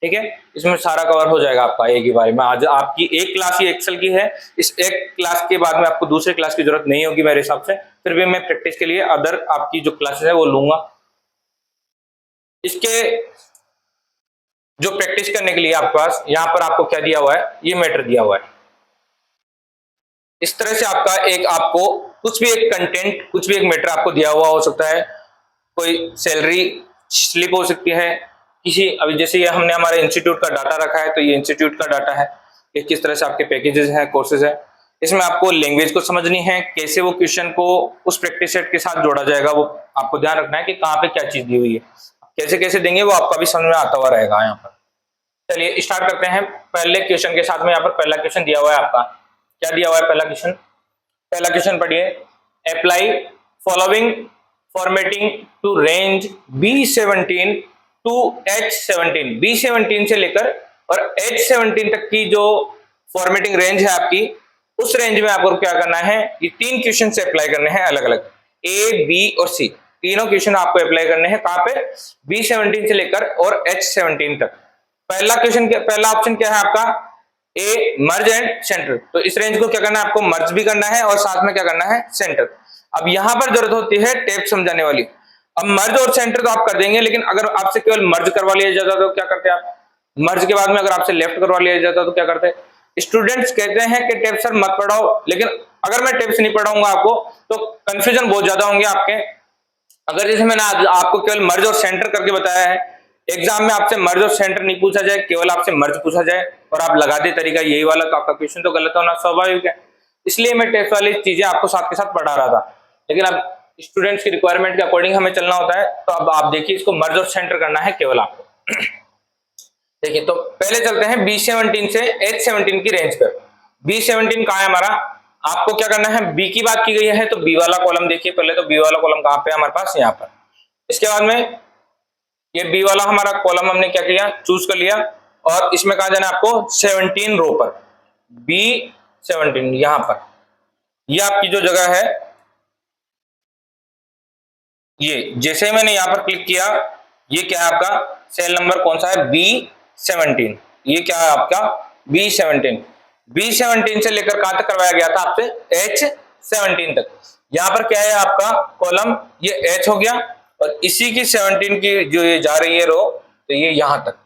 ठीक है, इसमें सारा कवर हो जाएगा आपका एक ही बार में। आज आपकी एक क्लास ही एक्सेल की है, इस एक क्लास के बाद में आपको दूसरे क्लास की जरूरत नहीं होगी मेरे हिसाब से, फिर भी मैं प्रैक्टिस के लिए अदर आपकी जो क्लासेस है वो लूंगा। इसके जो प्रैक्टिस करने के लिए आपके पास यहाँ पर आपको क्या दिया हुआ है, ये मैटर दिया हुआ है। इस तरह से आपका एक आपको कुछ भी एक कंटेंट, कुछ भी एक मैटर आपको दिया हुआ हो सकता है। कोई सैलरी स्लिप हो सकती है किसी, अभी जैसे ये हमने हमारे इंस्टीट्यूट का डाटा रखा है तो ये इंस्टीट्यूट का डाटा है कि किस तरह से आपके पैकेजेस हैं, कोर्सेज है। इसमें आपको लैंग्वेज को समझनी है, कैसे वो क्वेश्चन को उस प्रैक्टिस सेट के साथ जोड़ा जाएगा, वो आपको ध्यान रखना है कि कहाँ पे क्या चीज दी हुई है, कैसे कैसे देंगे वो आपका भी समझ में आता हुआ रहेगा यहाँ पर। चलिए स्टार्ट करते हैं पहले क्वेश्चन के साथ में। यहाँ पर पहला क्वेश्चन दिया हुआ है आपका, क्या दिया हुआ है पहला क्वेश्चन, पहला क्वेश्चन पढ़िए। Apply following formatting to range B17 to H17, B17 से लेकर और H17 तक की जो फॉर्मेटिंग रेंज है आपकी, उस रेंज में आपको क्या करना है, ये 3 क्वेश्चन से अप्लाई करने हैं अलग अलग, A, B और C, तीनों क्वेश्चन आपको अप्लाई करने हैं कहां पे, B17 से लेकर और H17 तक। पहला क्वेश्चन पहला ऑप्शन क्या है आपका, ए मर्ज एंड सेंटर। तो इस रेंज को क्या करना है, आपको मर्ज भी करना है और साथ में क्या करना है, सेंटर। अब यहां पर जरूरत होती है टेप समझाने वाली। अब मर्ज और सेंटर तो आप कर देंगे, लेकिन अगर आपसे केवल मर्ज करवा लिया जाता तो क्या करते आप, मर्ज के बाद में अगर आपसे लेफ्ट करवा लिया जाता तो क्या करते। स्टूडेंट्स कहते हैं कि टेप सर मत पढ़ाओ, लेकिन अगर मैं टेप्स नहीं पढ़ाऊंगा आपको तो कंफ्यूजन बहुत ज्यादा होंगे आपके। अगर जैसे मैंने आपको केवल मर्ज और सेंटर करके बताया है, एग्जाम में आपसे मर्ज और सेंटर नहीं पूछा जाए, केवल आपसे मर्ज पूछा जाए और आप लगा दे तरीका यही वाला, तो आपका क्वेश्चन तो गलत होना स्वाभाविक है। इसलिए मैं टेस्ट वाली चीजें आपको साथ के साथ पढ़ा रहा था, लेकिन अब स्टूडेंट्स की रिक्वायरमेंट के अकॉर्डिंग हमें चलना होता है। तो अब आप देखिए, इसको मर्ज और सेंटर करना है केवल आपको। देखिए, तो पहले चलते हैं B17 से H17 की रेंज पर। B17 कहाँ है हमारा, आपको क्या करना है, बी की बात की गई है तो बी वाला कॉलम देखिए पहले, तो बी वाला कॉलम कहाँ पे है हमारे पास, यहाँ पर। इसके बाद में ये बी वाला हमारा कॉलम हमने क्या किया, चूज कर लिया, और इसमें कहा जाना आपको 17 रो पर, B17 यहां पर, ये आपकी जो जगह है, ये जैसे ही मैंने यहां पर क्लिक किया, ये क्या है आपका सेल नंबर कौन सा है, B17। ये क्या है आपका B17। B17 से लेकर कहां तक करवाया गया था आपसे, H17 तक। यहां पर क्या है आपका कॉलम, ये H हो गया, और इसी की 17 की जो ये जा रही है रो, तो ये यहां तक,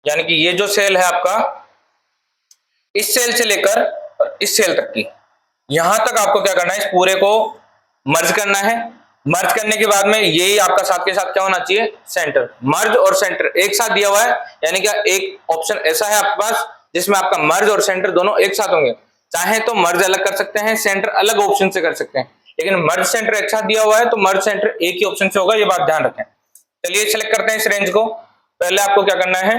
यानी कि ये जो सेल है आपका, इस सेल से लेकर और इस सेल तक की, यहां तक आपको क्या करना है, इस पूरे को मर्ज करना है। मर्ज करने के बाद में यही आपका साथ के साथ क्या होना चाहिए, सेंटर। मर्ज और सेंटर एक साथ दिया हुआ है, यानी कि एक ऑप्शन ऐसा है आपके पास जिसमें आपका मर्ज और सेंटर दोनों एक साथ होंगे। चाहे तो मर्ज अलग कर सकते हैं, सेंटर अलग ऑप्शन से कर सकते हैं, लेकिन मर्ज सेंटर एक साथ दिया हुआ है तो मर्ज सेंटर एक ही ऑप्शन से होगा, ये बात ध्यान रखें। चलिए सेलेक्ट करते हैं इस रेंज को। पहले आपको क्या करना है,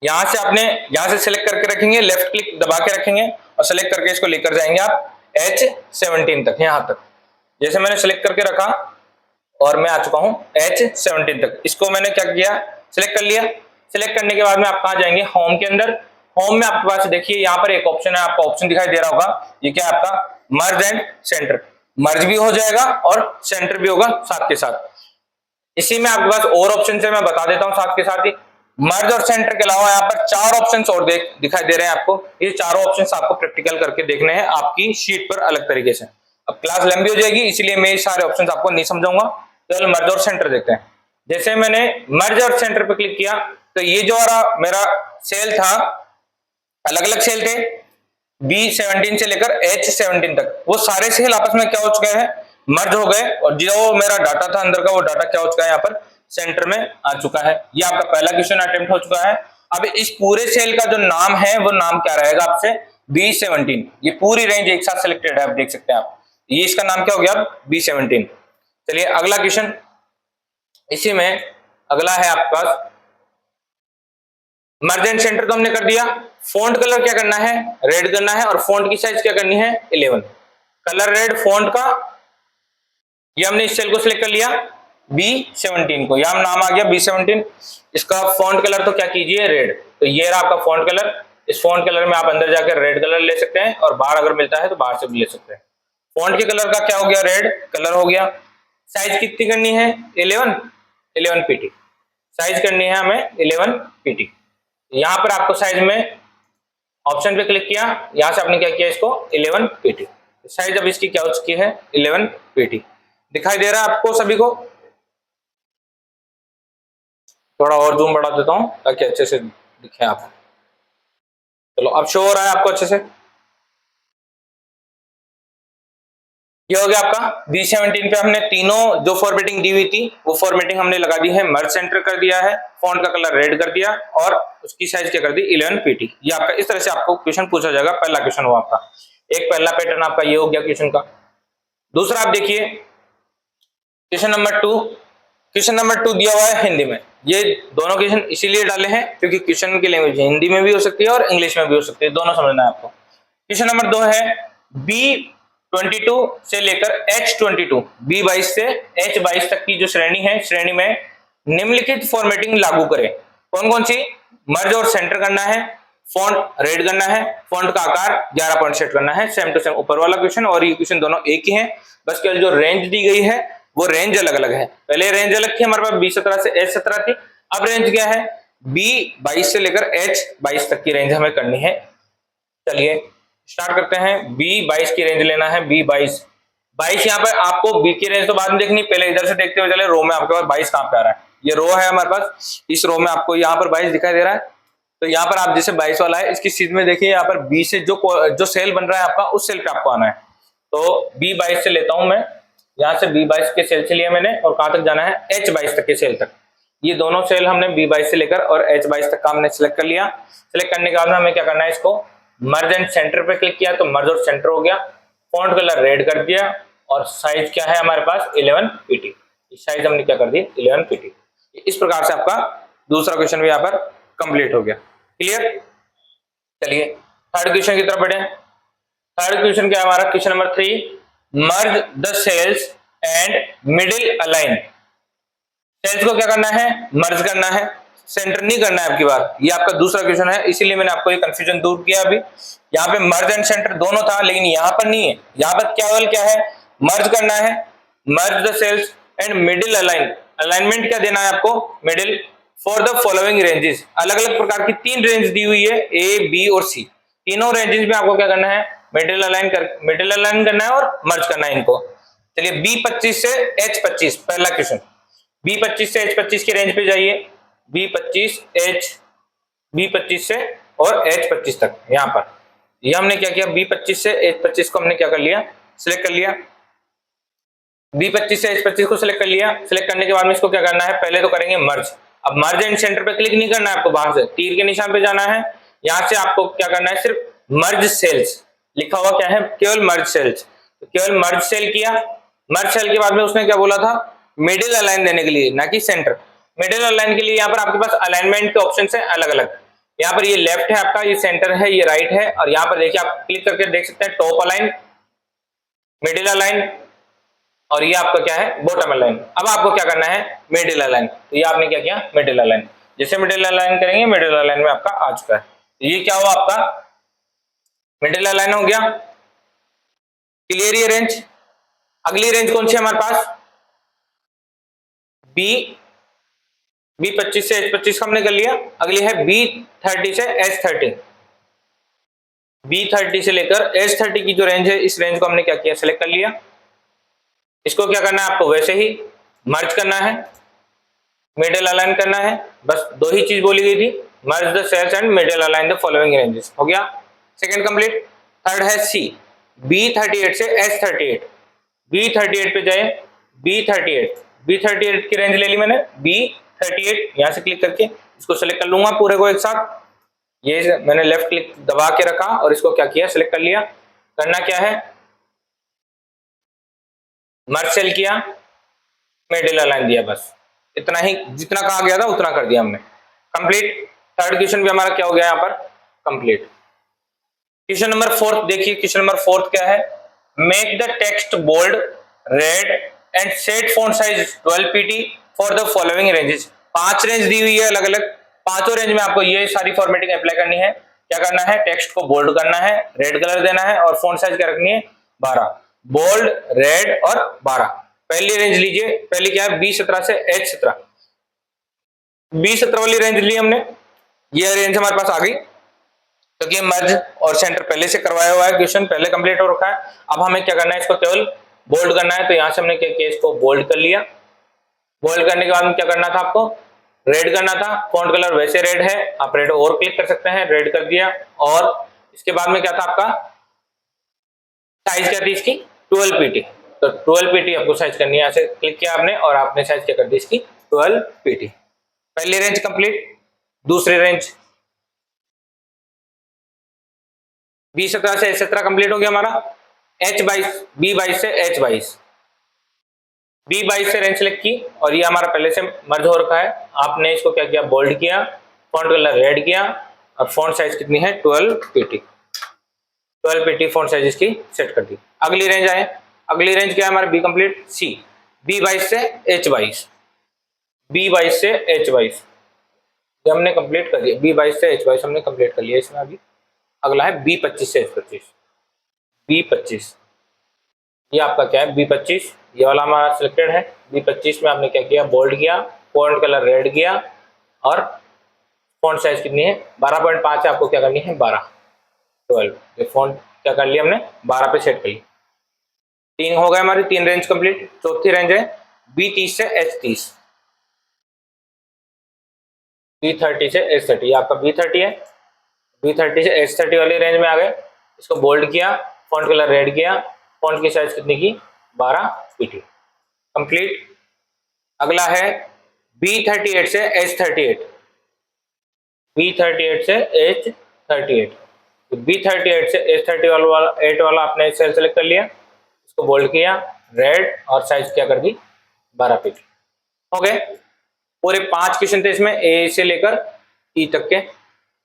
यहां से आपने यहां से सिलेक्ट करके रखेंगे, लेफ्ट क्लिक दबा के रखेंगे और सेलेक्ट करके इसको लेकर जाएंगे आप H17 तक, यहां तक। जैसे मैंने सिलेक्ट करके रखा और मैं आ चुका हूं H17 तक। इसको मैंने क्या किया, सिलेक्ट कर लिया। सिलेक्ट करने के बाद में आप कहां जाएंगे, होम के अंदर। होम में आपके पास देखिए यहाँ पर एक ऑप्शन है, आपका ऑप्शन दिखाई दे रहा होगा, ये क्या है आपका मर्ज एंड सेंटर। मर्ज भी हो जाएगा और सेंटर भी होगा साथ के साथ। इसी में आपके पास और ऑप्शन है, मैं बता देता हूं साथ के साथ ही। मर्ज और सेंटर के अलावा यहाँ पर 4 ऑप्शंस और दिखाई दे रहे हैं आपको। ये चारों ऑप्शंस आपको प्रैक्टिकल करके देखने हैं आपकी शीट पर अलग तरीके से। अब क्लास लंबी हो जाएगी, इसलिए मैं सारे ऑप्शंस आपको नहीं समझाऊंगा, केवल मर्ज और सेंटर देखते हैं। जैसे मैंने मर्ज और सेंटर पर क्लिक किया, तो ये जो मेरा सेल था, अलग अलग सेल थे, B17 से लेकर H17 तक, वो सारे सेल आपस में क्या हो चुके हैं, मर्ज हो गए, और जो मेरा डाटा था अंदर का, वो डाटा क्या हो चुका है, यहाँ पर सेंटर में आ चुका है। ये आपका पहला क्वेश्चन अटेम्प्ट हो चुका है। अब इस पूरे सेल का जो नाम है, वो नाम क्या रहेगा आपसे, B17। ये पूरी रेंज एक साथ सिलेक्टेड है, आप देख सकते हैं आप, ये इसका नाम क्या हो गया, B17। चलिए अगला क्वेश्चन, इसी में अगला है आपके पास मर्ज एंड सेंटर तो हमने कर दिया। फॉन्ट कलर क्या करना है, रेड करना है, और फॉन्ट की साइज क्या करनी है, 11। कलर रेड फॉन्ट का, ये हमने इस सेल को सिलेक्ट कर लिया, B17 को, यहां नाम आ गया B17। इसका फॉन्ट कलर तो क्या कीजिए, रेड। तो ये रहा आपका फॉन्ट कलर। इस फॉन्ट कलर में आप अंदर जाकर रेड कलर ले सकते हैं, और बाहर अगर मिलता है तो बाहर से भी ले सकते हैं। फॉन्ट के कलर का क्या हो गया, रेड कलर हो गया। साइज कितनी करनी है, 11 पीटी साइज करनी है हमें, 11 पीटी। यहां पर आपको साइज में ऑप्शन पे क्लिक किया, यहां से आपने क्या किया, इसको 11 पीटी। साइज अब इसकी क्या हो चुकी है, 11 पीटी। दिखाई दे रहा है आपको सभी को, थोड़ा और जूम बढ़ा देता हूं ताकि अच्छे से दिखे आप। चलो अब शो हो रहा है आपको अच्छे से। ये हो गया आपका B17 पे हमने तीनों जो फॉर्मेटिंग दी हुई थी, वो फॉर्मेटिंग हमने लगा दी है। मर्ज सेंटर कर दिया है, फॉन्ट का कलर रेड कर दिया, और उसकी साइज क्या कर दी, 11 पीटी। ये आपका इस तरह से आपको क्वेश्चन पूछा जाएगा। पहला क्वेश्चन हुआ आपका, एक पहला पैटर्न आपका ये हो गया क्वेश्चन का। दूसरा आप देखिए क्वेश्चन नंबर 2। क्वेश्चन नंबर 2 दिया हुआ है हिंदी में। ये दोनों क्वेश्चन इसीलिए डाले हैं क्योंकि क्वेश्चन की लैंग्वेज हिंदी में भी हो सकती है और इंग्लिश में भी हो सकती है, दोनों समझना है आपको। क्वेश्चन नंबर 2 है, H22 से लेकर H22, B22 से H22 तक की जो श्रेणी है, श्रेणी में निम्नलिखित फॉर्मेटिंग लागू करें। कौन कौन सी? मर्ज और सेंटर करना है, फॉन्ट रेड करना है, फॉन्ट का आकार 11 पॉइंट सेट करना है। सेम टू सेम ऊपर वाला क्वेश्चन और ये क्वेश्चन दोनों एक ही है, बस केवल जो रेंज दी गई है वो रेंज अलग अलग है। पहले रेंज अलग थी हमारे पास B17 से H17 थी, अब रेंज क्या है? B22 से लेकर H22 तक की रेंज हमें करनी है। चलिए स्टार्ट करते हैं। B22 की रेंज लेना है। B22 यहाँ पर आपको B की रेंज तो बाद में देखनी, पहले इधर से देखते हुए चले। रो में आपके पास 22 कहां पे आ रहा है? ये रो है हमारे पास, इस रो में आपको यहाँ पर 22 दिखाई दे रहा है। तो यहाँ पर आप जैसे 22 वाला है, इसकी सीध में देखिए यहाँ पर B से जो सेल बन रहा है आपका, उस सेल पे आपको आना है। तो B22 से लेता हूं मैं, यहाँ से B22 के सेल से लिया मैंने और कहां तक जाना है? H22 तक के सेल तक। ये दोनों सेल हमने B22 से लेकर और H22 तक का हमने सिलेक्ट कर लिया। सिलेक्ट करने के बाद में हमें क्या करना है? इसको मर्ज एंड सेंटर पे क्लिक किया तो मर्ज और सेंटर हो गया। फॉन्ट कलर रेड कर दिया और साइज क्या है हमारे पास? 11 pt। साइज हमने क्या कर दी? 11 pt। इस प्रकार से आपका दूसरा क्वेश्चन भी यहाँ पर कंप्लीट हो गया। क्लियर? चलिए थर्ड क्वेश्चन की तरफ बढ़े। थर्ड क्वेश्चन क्या है हमारा? Question number 3, merge the cells and middle align. Cells को क्या करना है? मर्ज करना है, सेंटर नहीं करना है आपकी बार। ये आपका दूसरा क्वेश्चन है, इसीलिए मैंने आपको ये कंफ्यूजन दूर किया। अभी यहाँ पे मर्ज एंड सेंटर दोनों था, लेकिन यहाँ पर नहीं है। यहाँ पर केवल क्या है? मर्ज करना है। Merge the cells and middle align. Alignment क्या देना है आपको? Middle for the following ranges. अलग अलग प्रकार की 3 रेंज दी हुई है, A, B और C। तीनों रेंजेस में आपको क्या करना है? मिडिल अलाइन करना है और मर्ज करना है इनको। चलिए B25 से H25 पहला क्वेश्चन। B25 से H25 की रेंज पे जाइए। B25 से और H25 तक। यहाँ पर ये हमने क्या किया? B25 से H25 को हमने क्या कर लिया? सिलेक्ट कर लिया। B25 से H25 को सिलेक्ट कर लिया। सिलेक्ट करने के बाद में इसको क्या करना है? पहले तो करेंगे मर्ज। अब मर्ज एंड सेंटर पे क्लिक नहीं करना है आपको, बाहर से तीर के निशान पे जाना है। यहाँ से आपको क्या करना है? सिर्फ मर्ज सेल्स लिखा हुआ क्या है? केवल मर्ज सेल्स। तो केवल मर्ज सेल किया। मर्ज सेल के बाद में उसने क्या बोला था? मिडिल अलाइन देने के लिए, ना कि सेंटर। मिडिल अलाइन के लिए यहाँ पर आपके पास अलाइनमेंट के ऑप्शन है अलग अलग। यहाँ पर ये लेफ्ट है आपका, ये सेंटर है, ये राइट है। और यहाँ पर देखिए आप क्लिक करके देख सकते हैं टॉप अलाइन, मिडिल अलाइन और ये आपका क्या है? Bottom align. अब आपको क्या करना है? Middle align. तो ये आपने क्या किया? Middle align. जैसे मिडिल अलाइन करेंगे, मिडिल अलाइन में आपका आ चुका है। ये क्या हुआ? आपका मिडिल अलाइन हो गया। क्लियर ये रेंज? अगली रेंज कौन सी है हमारे पास? B25 से H25 हमने कर लिया। अगली है B30 से H30। B30 से लेकर H30 की जो रेंज है, इस रेंज को हमने क्या किया? सिलेक्ट कर लिया। इसको क्या करना है आपको? वैसे ही मर्ज करना है, मिडिल अलाइन करना है। बस दो ही चीज बोली गई थी, merge the cells and middle align the following ranges. हो गया सेकंड कंप्लीट। थर्ड है C, B38 से H38। B38 पे जाए। B38 की रेंज ले ली मैंने। B38 यहां से क्लिक करके इसको सेलेक्ट कर लूंगा पूरे को एक साथ। ये मैंने लेफ्ट क्लिक दबा के रखा और इसको क्या किया? सिलेक्ट कर लिया। करना क्या है? मर्ज सेल किया, मिडिल अलाइन दिया। बस इतना ही, जितना कहा गया था उतना कर दिया हमने। कंप्लीट। थर्ड क्वेश्चन भी हमारा क्या हो गया? यहाँ पर कंप्लीट। क्वेश्चन नंबर 4 देखिए। क्वेश्चन नंबर 4 क्या है? Make the text bold, red and set font size 12 pt for the following ranges. 5 range दी हुई है अलग अलग। पांचों रेंज में आपको ये सारी फॉर्मेटिंग अप्लाई करनी है। क्या करना है? टेक्स्ट को बोल्ड करना है, रेड कलर देना है और फॉन्ट साइज क्या रखनी है? 12। बोल्ड, रेड और 12। पहली रेंज लीजिए। पहली क्या है? B17 से H17। B17 वाली रेंज ली हमने। ये रेंज हमारे पास आ गई क्योंकि तो मर्ज और सेंटर पहले से करवाया हुआ है, क्वेश्चन पहले कंप्लीट हो रखा है। अब हमें क्या करना है? इसको केवल बोल्ड करना है। तो यहां से हमने क्या किया? इसको बोल्ड कर लिया। बोल्ड करने के बाद में क्या करना था आपको? रेड करना था। फॉन्ट कलर वैसे रेड है, आप रेड और क्लिक कर सकते हैं। रेड कर दिया। और इसके बाद में क्या था आपका? साइज क्या थी इसकी? 12 pt। तो 12 pt आपको साइज करनी है। ऐसे क्लिक किया आपने और आपने साइज क्या कर दी इसकी? 12 pt। पहली रेंज कंप्लीट। दूसरी रेंज B17 से H17 कंप्लीट हो गया हमारा। B22 से H22। B22 से रेंज सेलेक्ट की और ये हमारा पहले से मर्ज हो रखा है। आपने इसको क्या किया? बोल्ड किया, फॉन्ट कलर रेड किया और फॉन्ट साइज कितनी है? 12 pt। 12 pt फॉन्ट साइज इसकी सेट कर दी। अगली रेंज आए, अगली रेंज क्या है हमारे बी कंप्लीट सी, B22 से H22, B22 से H22 ये हमने कंप्लीट कर दिया, B22 से H22 हमने कंप्लीट कर लिया। इसमें अभी अगला है B25 से H25, B25 ये आपका क्या है B25, ये वाला हमारा सिलेक्टेड है। B25 में आपने क्या किया, बोल्ड किया, फॉन्ट कलर रेड किया और फॉन्ट साइज कितनी है 12.5 है, आपको क्या करनी है 12 ये फॉन्ट क्या कर लिया हमने 12 पे सेट कर लिया। तीन हो गए हमारी, तीन रेंज कंप्लीट। चौथी रेंज है B30 से H30, B30 से H30 ये आपका B30 है, B30 से H30 वाली रेंज में आ गए। इसको बोल्ड किया, फॉन्ट कलर रेड किया, फॉन्ट की साइज कितनी की 12 pt कंप्लीट। अगला है B38 से H38, B38 से H38, B38 से H38 वाला आपने सेल सेलेक्ट कर लिया, इसको बोल्ड किया, रेड और साइज क्या कर दी 12 pt हो गए। पूरे 5 क्वेश्चन थे इसमें, ए से लेकर ई तक के,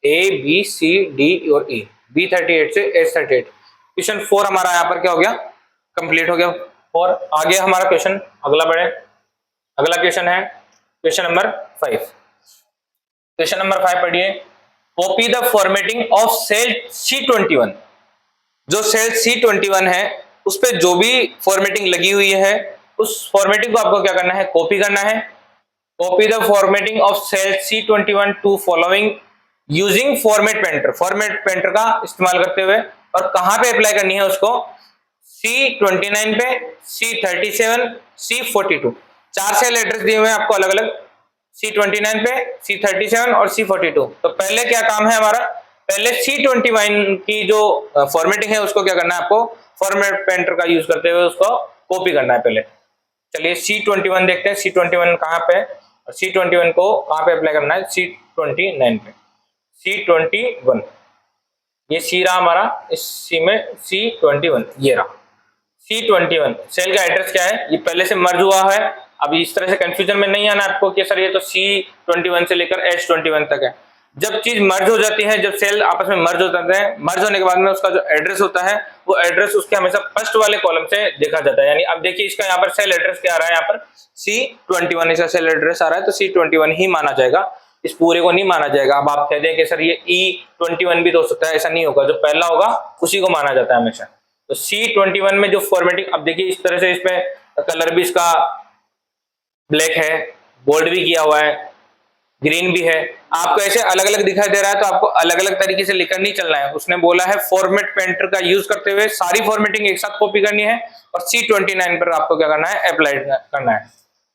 ए बी सी डी और ई, B38 से H38। क्वेश्चन 4 हमारा यहाँ पर क्या हो गया, कंप्लीट हो गया। और आगे हमारा क्वेश्चन अगला बढ़े, अगला क्वेश्चन है क्वेश्चन नंबर 5। क्वेश्चन नंबर 5 पढ़िए, copy the formatting of cell C21। जो सेल C21 है उस पर जो भी फॉर्मेटिंग लगी हुई है उस फॉर्मेटिंग को आपको क्या करना है, कॉपी करना है। Copy the formatting of cell C21 to following using format painter, format painter का इस्तेमाल करते हुए। और कहां पे अप्लाई करनी है उसको, C29 पे, C37, C42, 4 सेल एड्रेस दिए हुए हैं आपको अलग अलग, C29 पे, C37 और C42। तो पहले क्या काम है हमारा, पहले C21 की जो फॉर्मेटिंग है उसको क्या करना है आपको, फॉर्मेट पेंटर का यूज करते हुए उसको कॉपी करना है पहले। चलिए C21 देखते हैं, C21 कहाँ पे है और C21 को कहाँ पे अप्लाई करना है, C29 पे। C21 ये सी रहा हमारा, इस सी में C21 ये रहा C21। सेल का एड्रेस क्या है, ये पहले से मर्ज हुआ है। अब इस तरह से कंफ्यूजन में नहीं आना आपको कि सर ये तो C21 से लेकर H21 तक है। जब चीज मर्ज हो जाती है, जब सेल आपस में मर्ज हो जाते हैं, मर्ज होने के बाद में उसका जो एड्रेस होता है वो एड्रेस उसके हमेशा फर्स्ट वाले कॉलम से देखा जाता है। यानी अब देखिए इसका यहाँ पर सेल एड्रेस क्या आ रहा है, यहाँ पर C21 इसका सेल एड्रेस आ रहा है, तो C21 ही माना जाएगा, इस पूरे को नहीं माना जाएगा। अब आप कहते हैं कि सर ये E21 भी तो हो सकता है, ऐसा नहीं होगा, जो पहला होगा उसी को माना जाता है हमेशा। तो C21 में जो फॉर्मेटिंग, अब देखिए इस तरह से इसमें कलर भी इसका ब्लैक है, बोल्ड भी किया हुआ है, ग्रीन भी है। आपको ऐसे अलग अलग दिखाई दे रहा है तो आपको अलग अलग तरीके से लेकर नहीं चलना है। उसने बोला है फॉर्मेट पेंटर का यूज करते हुए सारी फॉर्मेटिंग एक साथ कॉपी करनी है और C29 पर आपको क्या करना है, अप्लाई करना है।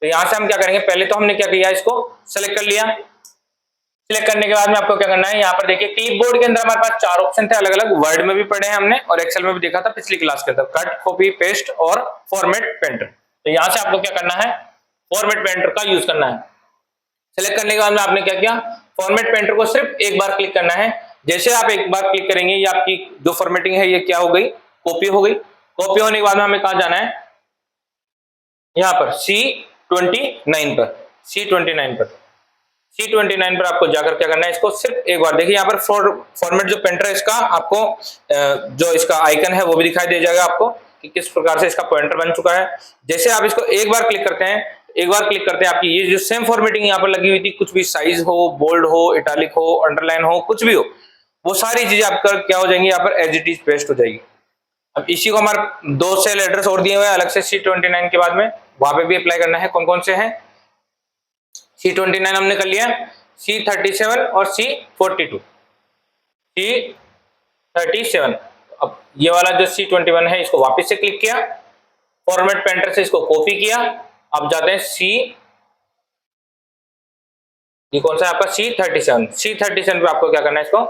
तो यहां से हम क्या करेंगे, पहले तो हमने क्या किया, इसको सेलेक्ट कर लिया। सिलेक्ट करने के बाद में आपको क्या करना है, यहाँ पर देखिए क्लिपबोर्ड के अंदर हमारे पास 4 ऑप्शन थे अलग अलग, वर्ड में भी पढ़े हैं हमने और एक्सेल में भी देखा था पिछली क्लास के अंदर, कट, कॉपी, पेस्ट और फॉर्मेट पेंटर। तो यहाँ से आपको क्या करना है, फॉर्मेट पेंटर का यूज करना है। सिलेक्ट करने के बाद में आपने क्या किया, फॉर्मेट पेंटर को सिर्फ एक बार क्लिक करना है। जैसे आप एक बार क्लिक करेंगे ये आपकी जो फॉर्मेटिंग है ये क्या हो गई, कॉपी हो गई। कॉपी होने के बाद में हमें कहा जाना है, यहाँ पर C29 पर, C29 पर, C29 पर आपको जाकर क्या करना है, इसको सिर्फ एक बार देखिए यहाँ पर फॉर्मेट जो पेंटर है इसका आपको जो इसका आइकन है वो भी दिखाई दे जाएगा आपको कि किस प्रकार से इसका पॉइंटर बन चुका है। जैसे आप इसको एक बार क्लिक करते हैं, एक बार क्लिक करते हैं आपकी ये जो सेम फॉर्मेटिंग यहाँ पर लगी हुई थी, कुछ भी साइज हो, बोल्ड हो, इटालिक हो, अंडरलाइन हो, कुछ भी हो, वो सारी चीजें आपका क्या हो जाएंगी, यहाँ पर एज इट इज पेस्ट हो जाएगी। अब इसी को हमारे 2 सेल एड्रेस और दिए हुए हैं अलग से C29 के बाद में, वहां पे भी अप्लाई करना है। कौन कौन से हैं, C29 हमने कर लिया, C37 और C42, C37। अब ये वाला जो C21 है इसको वापस से क्लिक किया, फॉर्मेट पेंटर से इसको कॉपी किया। अब जाते हैं ये कौन सा है आपका C37 पे आपको क्या करना है, इसको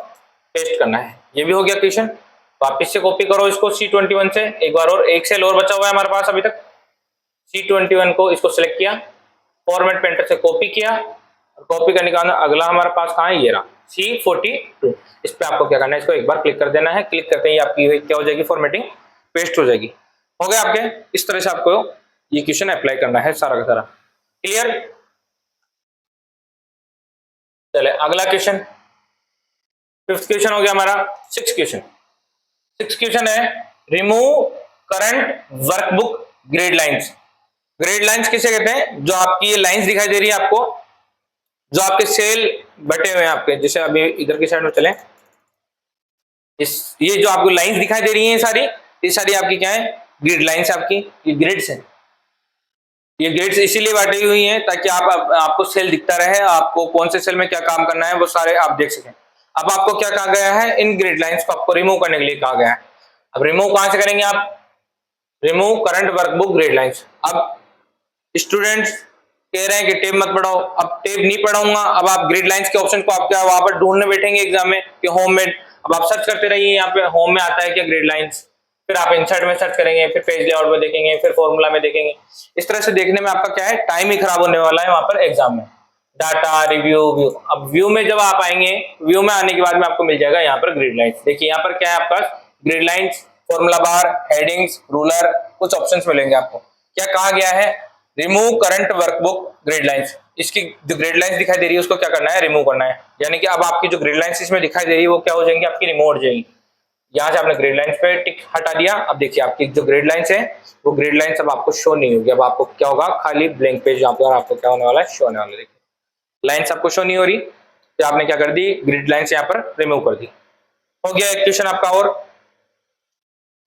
पेस्ट करना है। ये भी हो गया क्वेश्चन। वापस से कॉपी करो इसको C21 से एक बार और, एक सेल और बचा हुआ है हमारे पास अभी तक। C21 को इसको सिलेक्ट किया, फॉर्मेट पेंटर से कॉपी किया, कॉपी करने के बाद अगला हमारे पास कहाँ है, ये रहा C42। इस पे आपको क्या करना है, इसको एक बार क्लिक कर देना है। क्लिक करते ही आपकी क्या हो जाएगी, फॉर्मेटिंग पेस्ट हो जाएगी। हो गया आपके, इस तरह से आपको ये क्वेश्चन अप्लाई करना है सारा का सारा। क्लियर, चले अगला क्वेश्चन, 5th क्वेश्चन हो गया हमारा। 6th क्वेश्चन, 6 क्वेश्चन है, remove current workbook grade lines. Grade lines किसे कहते हैं? जो आपकी ये लाइंस दिखाई दे रही है आपको, जो आपके सेल बटे हुए हैं आपके, जैसे अभी इधर की साइड में चलें, ये जो आपको लाइंस दिखाई दे रही हैं ये सारी आपकी क्या है? ग्रिड लाइंस आपकी, ये ग्रिड्स हैं। ये ग्रिड्स इसीलिए बांटी हुई हैं ताकि आपको सेल दिखता रहे, आपको कौन से सेल में क्या काम करना है वो सारे आप देख सकें। अब आपको क्या कहा गया है? इन ग्रिड लाइंस को आपको रिमूव करने के लिए कहा गया है। अब रिमूव कहां से करेंगे आप? Remove current workbook grid lines. अब स्टूडेंट्स कह रहे हैं कि टेप मत पढ़ाओ, अब टेप नहीं पढ़ाऊंगा। अब आप ग्रिड लाइंस के ऑप्शन को आप क्या वहां पर ढूंढने बैठेंगे एग्जाम में कि होम में, अब आप सर्च करते रहिए, यहाँ पे होम में आता है क्या ग्रिड लाइंस, फिर आप इंसर्ट में सर्च करेंगे, फिर पेज लेआउट में देखेंगे, फिर फॉर्मूला में देखेंगे। इस तरह से देखने में आपका क्या है? टाइम ही खराब होने वाला है वहां पर एग्जाम में। डाटा रिव्यू, व्यू, अब व्यू में जब आप आएंगे, व्यू में आने के बाद में आपको मिल जाएगा यहाँ पर ग्रिड लाइंस। देखिए यहाँ पर क्या है आपका? Grid lines, formula bar, headings, ruler, कुछ ऑप्शंस मिलेंगे आपको। क्या कहा गया है? Remove current workbook grid lines. इसकी जो ग्रिड लाइंस दिखाई दे रही है उसको क्या करना है? रिमूव करना है। यानी कि अब आपकी जो ग्रिड लाइंस इसमें दिखाई दे रही है वो क्या हो जाएंगी? आपकी रिमूव हो जाएगी। यहाँ से आपने ग्रिड लाइंस पे टिक हटा दिया। अब देखिए आपकी जो ग्रिड लाइंस है वो ग्रिड लाइंस अब आपको शो नहीं होगी। अब आपको क्या होगा? खाली ब्लैंक पेज यहाँ पर आपको क्या होने वाला है? शो होने वाला है। देखिए लाइंस आपको शो नहीं हो रही, तो आपने क्या कर दी? ग्रिड लाइंस यहाँ पर रिमूव कर दी। हो गया एक क्वेश्चन आपका। और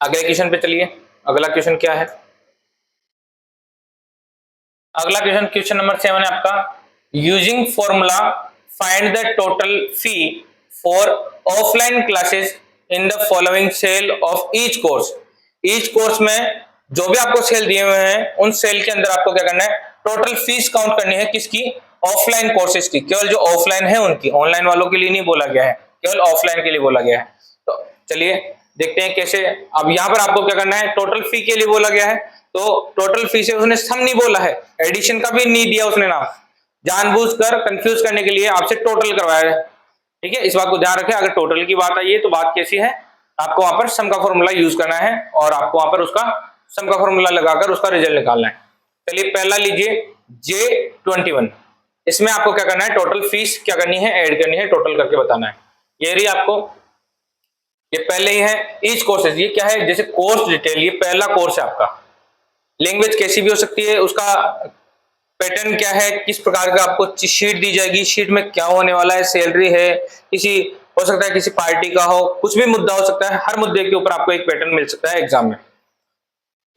अगले क्वेश्चन पे चलिए। अगला क्वेश्चन क्या है? अगला क्वेश्चन, क्वेश्चन नंबर 7 है आपका, using formula find the total fee for offline classes in the following cell of each course. Each course में जो भी आपको सेल दिए हुए हैं उन सेल के अंदर आपको क्या करना है? टोटल फीस काउंट करनी है। किसकी? ऑफलाइन कोर्सेज की। केवल जो ऑफलाइन है उनकी, ऑनलाइन वालों के लिए नहीं बोला गया है, केवल ऑफलाइन के लिए बोला गया है। तो चलिए देखते हैं कैसे। अब यहाँ पर आपको क्या करना है? टोटल फी के लिए बोला गया है, तो टोटल फी से उसने सम नहीं बोला है, एडिशन का भी नहीं दिया उसने नाम, जानबूझकर कंफ्यूज करने के लिए आपसे टोटल करवाया है। ठीक है, इस बात को ध्यान रखें। अगर टोटल की बात आई है तो बात कैसी है? आपको वहां पर सम का फॉर्मूला यूज करना है और आपको वहां पर उसका सम का फॉर्मूला लगाकर उसका रिजल्ट निकालना है। चलिए पहला लीजिए J21। इसमें आपको क्या करना है? टोटल फीस क्या करनी है? ऐड करनी है, टोटल करके बताना है। ये रही आपको, ये पहले ही है। ईच कोर्सेज, ये क्या है? जैसे कोर्स डिटेल, ये पहला कोर्स है आपका। लैंग्वेज कैसी भी हो सकती है, उसका पैटर्न क्या है, किस प्रकार का आपको शीट दी जाएगी, शीट में क्या होने वाला है, सैलरी है, किसी हो सकता है किसी पार्टी का हो, कुछ भी मुद्दा हो सकता है। हर मुद्दे के ऊपर आपको एक पैटर्न मिल सकता है एग्जाम में।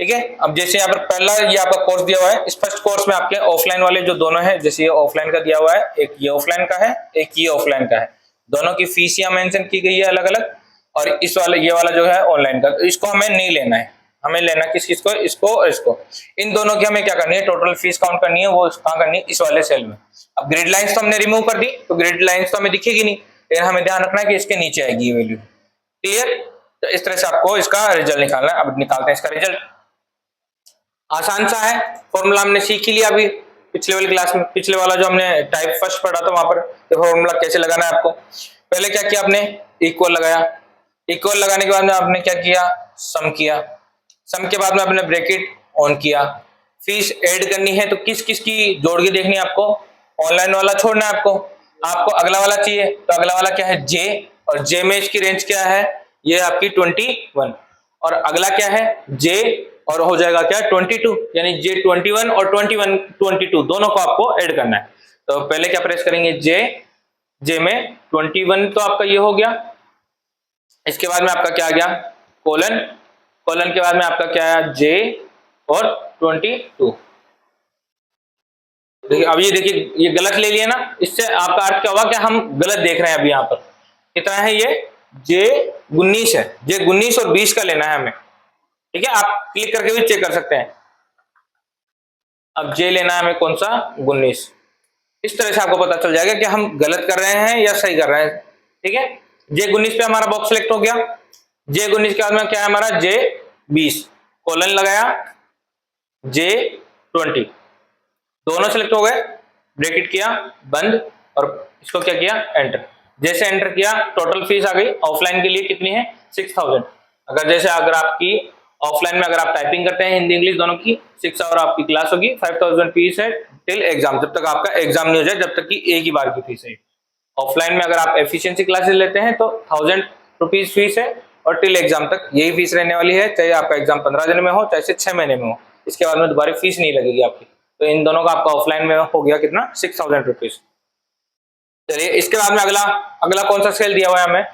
ठीक है, अब जैसे यहाँ पर पहला ये आपका कोर्स दिया हुआ है, इस फर्स्ट कोर्स में आपके ऑफलाइन वाले जो दोनों हैं, जैसे ये ऑफलाइन का दिया हुआ है, एक ये ऑफलाइन का है, एक ये ऑफलाइन का है। दोनों की फीस यहाँ मेंशन की गई है अलग अलग, और इस वाले ये वाला जो है ऑनलाइन का, तो इसको हमें नहीं लेना है। हमें लेना किस किसको? इसको और इसको। इन दोनों की हमें क्या करनी है? टोटल फीस काउंट करनी है। वो कहाँ करनी है? इस वाले सेल में। अब ग्रिड लाइंस तो हमने रिमूव कर दी, तो ग्रिड लाइंस तो हमें दिखेगी नहीं, लेकिन हमें ध्यान रखना है कि इसके नीचे आएगी ये वैल्यू। क्लियर? तो इस तरह से आपको इसका रिजल्ट निकालना है। अब निकालते हैं इसका रिजल्ट। आसान सा है, फॉर्मूला हमने सीख ही लिया अभी पिछले वाली क्लास में। पिछले वाला जो हमने टाइप फर्स्ट पढ़ा था वहां पर फॉर्मूला कैसे लगाना है आपको। पहले क्या किया आपने? इक्वल लगाया। इक्वल लगाने के बाद में आपने क्या किया? सम किया। सम के बाद में आपने ब्रैकेट ऑन किया। फीस ऐड करनी है तो किस किस की जोड़ के देखनी है आपको? ऑनलाइन वाला छोड़ना है आपको। आपको अगला वाला चाहिए, तो अगला वाला क्या है? जे, और जे में इसकी रेंज क्या है? ये आपकी 21। और अगला क्या है? जे, और हो जाएगा क्या? 22। यानी J21 और 22 दोनों को आपको ऐड करना है। तो पहले क्या प्रेस करेंगे? जे में 21 तो आपका ये हो गया। इसके बाद में आपका क्या आ गया? कोलन। कोलन के बाद में आपका क्या आया? जे और 22। देखिए अब ये देखिए, ये गलत ले लिया ना, इससे आपका अर्थ क्या हुआ कि हम गलत देख रहे हैं। अभी यहाँ पर कितना है? ये J19 है। J19 और 20 का लेना है हमें। ठीक है, आप क्लिक करके भी चेक कर सकते हैं। अब जे लेना है हमें, कौन सा? 19। इस तरह से आपको पता चल जाएगा कि हम गलत कर रहे हैं या सही कर रहे हैं। ठीक है, J19 पे हमारा बॉक्स सिलेक्ट हो गया। J19 के बाद में क्या है हमारा? J20। कोलन लगाया, J20, दोनों सिलेक्ट हो गए। ब्रैकेट किया बंद, और इसको क्या किया? एंटर। जैसे एंटर किया, टोटल फीस आ गई। ऑफलाइन के लिए कितनी है? 6000। अगर आपकी ऑफलाइन में अगर आप टाइपिंग करते हैं हिंदी इंग्लिश दोनों की, 6 आवर आपकी क्लास होगी। 5000 फीस है टिल एग्जाम, जब तक आपका एग्जाम नहीं हो जाए, जब तक कि एक ही बार की फीस है। ऑफलाइन में अगर आप एफिशिएंसी क्लासेस लेते हैं तो 1000 रुपीज फीस है, और टिल एग्जाम तक यही फीस रहने वाली है, चाहे आपका एग्जाम 15 दिन में हो चाहे 6 महीने में हो। इसके बाद में दोबारा फीस नहीं लगेगी आपकी। तो इन दोनों का आपका ऑफलाइन में हो गया कितना, 6000 रुपीज। चलिए इसके बाद में अगला अगला कौन सा सेल दिया हुआ है हमें,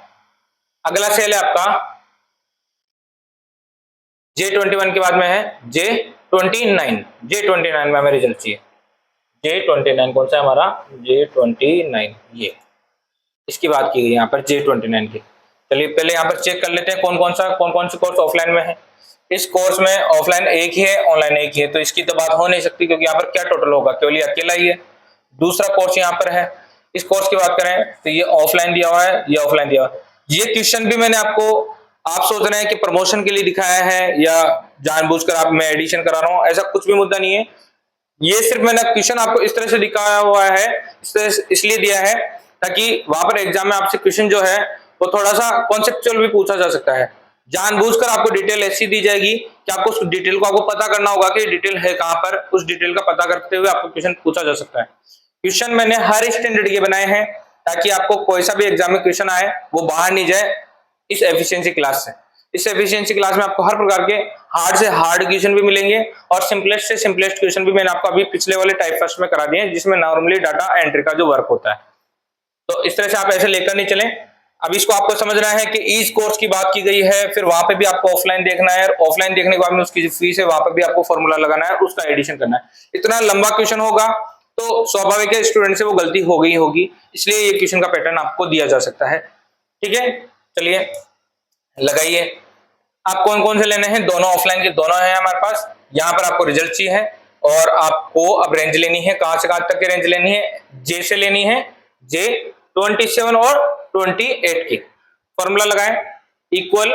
अगला सेल है आपका J21 के बाद में है J29। J29 में हमें रिजल्ट चाहिए। J29 कौन सा है हमारा, J29 ये, इसकी बात की गई यहाँ पर J29 की। चलिए पहले यहाँ पर चेक कर लेते हैं कौन कौन से कोर्स ऑफलाइन में है। इस कोर्स में ऑफलाइन एक ही है, ऑनलाइन एक ही है, तो इसकी तो बात हो नहीं सकती क्योंकि यहाँ पर क्या टोटल होगा, केवल ये अकेला ही है। दूसरा कोर्स यहाँ पर है, इस कोर्स की बात करें तो ये ऑफलाइन दिया हुआ है, ये ऑफलाइन दिया हुआ है। ये क्वेश्चन भी मैंने आपको, आप सोच रहे हैं कि प्रमोशन के लिए दिखाया है या जानबूझकर आप मैं एडिशन करा रहा हूँ, ऐसा कुछ भी मुद्दा नहीं है। ये सिर्फ मैंने क्वेश्चन आपको इस तरह से दिखाया हुआ है, इसलिए दिया है ताकि वहां पर एग्जाम में आपसे क्वेश्चन जो है वो थोड़ा सा कॉन्सेप्चुअल भी पूछा जा सकता है। जानबूझकर आपको डिटेल ऐसी दी जाएगी कि आपको उस डिटेल को आपको पता करना होगा कि डिटेल है कहां पर, उस डिटेल का पता करते हुए आपको क्वेश्चन पूछा जा सकता है। क्वेश्चन मैंने हर स्टैंडर्ड के बनाए हैं ताकि आपको कोई सा भी एग्जाम में क्वेश्चन आए वो बाहर नहीं जाए इस एफिशिएंसी क्लास से। इस एफिशिएंसी क्लास में आपको हर प्रकार के हार्ड से हार्ड क्वेश्चन भी मिलेंगे और सिंपलेस्ट से सिंपलेस्ट क्वेश्चन भी मैंने आपको अभी पिछले वाले टाइप फर्स्ट में करा दिए हैं, जिसमें नॉर्मली डाटा एंट्री का जो वर्क होता है। तो इस तरह से आप ऐसे लेकर नहीं चलें। अब इसको आपको समझना है कि ईज कोर्स की बात की गई है, फिर वहां पे भी आपको ऑफलाइन देखना है, ऑफलाइन देखने के बाद में उसकी जो फीस है वहां पे भी आपको फॉर्मूला लगाना है, उसका एडिशन करना है। इतना लंबा क्वेश्चन होगा तो स्वाभाविक है स्टूडेंट से वो गलती हो गई होगी, इसलिए ये क्वेश्चन का पैटर्न आपको दिया जा सकता है। ठीक है, चलिए लगाइए। आप कौन कौन से लेने हैं, दोनों ऑफलाइन के दोनों हैं हमारे पास। यहाँ पर आपको रिजल्ट चाहिए है और आपको अब रेंज लेनी है, कहां से कहां तक की रेंज लेनी है, जे से लेनी है, J27 और 28 की। फॉर्मूला लगाएं, इक्वल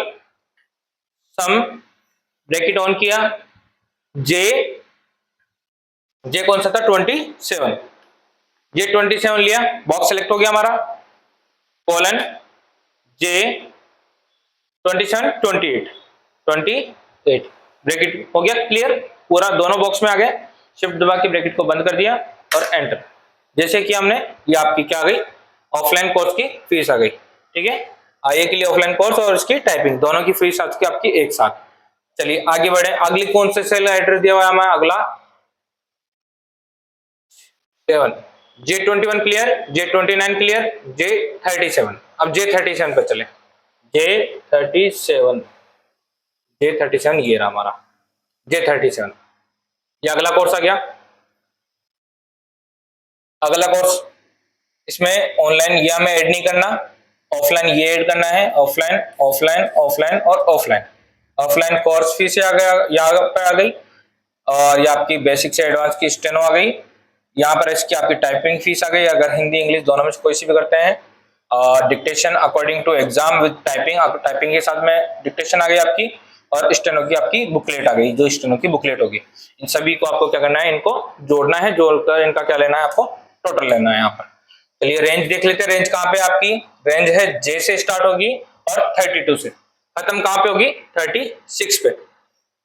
सम ब्रैकेट ऑन किया, जे कौन सा था 27, J27 लिया, बॉक्स सेलेक्ट हो गया हमारा, कोलन J27 28 ब्रैकेट हो गया क्लियर, पूरा दोनों बॉक्स में आ गए। शिफ्ट दबा के ब्रैकेट को बंद कर दिया और एंटर। जैसे कि हमने, ये आपकी क्या आ गई, ऑफलाइन कोर्स की फीस आ गई। ठीक है, आईए के लिए ऑफलाइन कोर्स और इसकी टाइपिंग दोनों की फीस आज की आपकी एक साथ। चलिए आगे बढ़े, अगली कौन से सेल एड्रेस दिया हुआ है हमारा, अगला 7, J21 clear, J29 clear, J37। अब J37 पर चले, J37 ये रहा हमारा J37, ये अगला कोर्स आ गया। अगला कोर्स, इसमें ऑनलाइन ये हमें ऐड नहीं करना, ऑफलाइन ये ऐड करना है, ऑफलाइन ऑफलाइन ऑफलाइन और ऑफलाइन। ऑफलाइन कोर्स फीस आ गया, यहाँ पर आ गई, और ये आपकी बेसिक से एडवांस की स्टेनो आ गई। यहाँ पर इसकी आपकी टाइपिंग फीस आ गई, अगर हिंदी इंग्लिश दोनों में से कोई सी भी करते हैं। Dictation according to exam with typing, typing के साथ में डिक्टेशन आ गई आपकी, और स्टेनो की आपकी बुकलेट आ गई, जो स्टेनो की बुकलेट होगी। इन सभी को आपको क्या करना है, इनको जोड़ना है, जोड़कर इनका क्या लेना है, आपको टोटल लेना है यहाँ पर। चलिए रेंज देख लेते हैं, रेंज कहाँ पे आपकी, रेंज है J से स्टार्ट होगी और 32 से खत्म कहाँ पे होगी, 36 पे।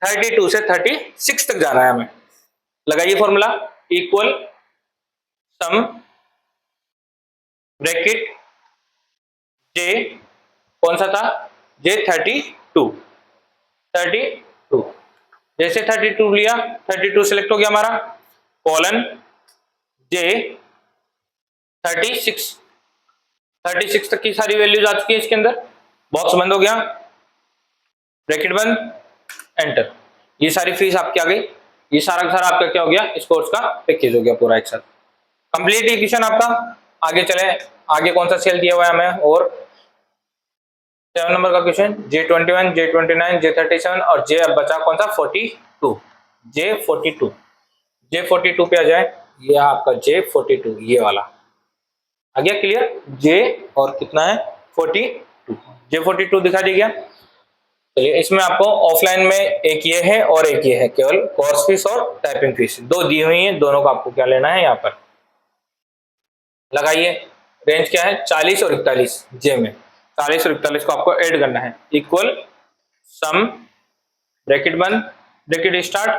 32 से 36 तक जाना है हमें। लगाइए फॉर्मूला, इक्वल सम ब्रैकेट J कौन सा था, J32 जैसे 32 लिया, 32 सिलेक्ट हो गया हमारा, कॉलन J36 तक की सारी वैल्यूज आ चुकी है इसके अंदर। बॉक्स बंद हो गया, ब्रैकेट बंद, एंटर। ये सारी फीस आपकी आ गई, ये सारा का सारा आपका क्या हो गया, इस कोर्स का पैकेज हो गया पूरा एक साथ कंप्लीट क्वेश्चन आपका। आगे चले, आगे कौन सा सेल दिया हुआ है हमें, और 7 नंबर का क्वेश्चन, J21 J29 J37 और J अब बचा कौन सा, 42, J42 पे आ जाए, ये आपका J42 ये वाला आ गया क्लियर। J और कितना है 42, J42 दिखा दी गया। चलिए इसमें आपको ऑफलाइन में एक ये है और एक ये है, केवल कोर्स फीस और टाइपिंग फीस दो दी हुई है, दोनों का आपको क्या लेना है यहाँ पर। लगाइए, रेंज क्या है 40 और 41, J में 40 और 41 को आपको ऐड करना है, इक्वल सम ब्रैकेट बंद bracket start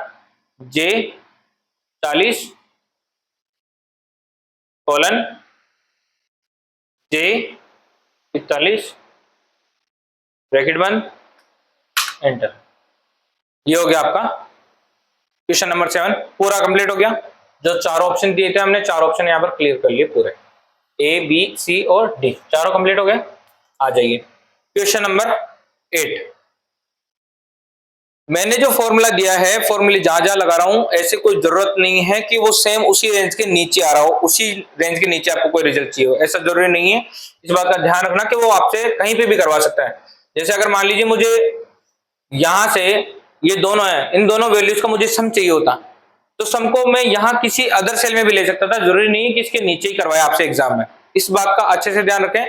J40 colon J41 bracket बंद, एंटर। ये हो गया आपका क्वेश्चन नंबर 7, पूरा कंप्लीट हो गया। जो चारों ऑप्शन दिए थे हमने, चार ऑप्शन यहाँ पर क्लियर कर लिए पूरे, ए बी सी और डी, चारों कंप्लीट हो गए। आ जाइए क्वेश्चन नंबर 8। मैंने जो फॉर्मूला दिया है, फॉर्मूले जहां जहां लगा रहा हूं, ऐसे कोई जरूरत नहीं है कि वो सेम उसी रेंज के नीचे आ रहा हो, उसी रेंज के नीचे आपको कोई रिजल्ट चाहिए हो, ऐसा जरूरी नहीं है। इस बात का ध्यान रखना कि वो आपसे कहीं पे भी करवा सकता है। जैसे अगर मान लीजिए मुझे यहां से ये दोनों है, इन दोनों वैल्यूज का मुझे सम चाहिए होता, तो सम को मैं यहां किसी अदर सेल में भी ले सकता था, जरूरी नहीं है कि इसके नीचे ही करवाया आपसे एग्जाम में। इस बात का अच्छे से ध्यान रखें।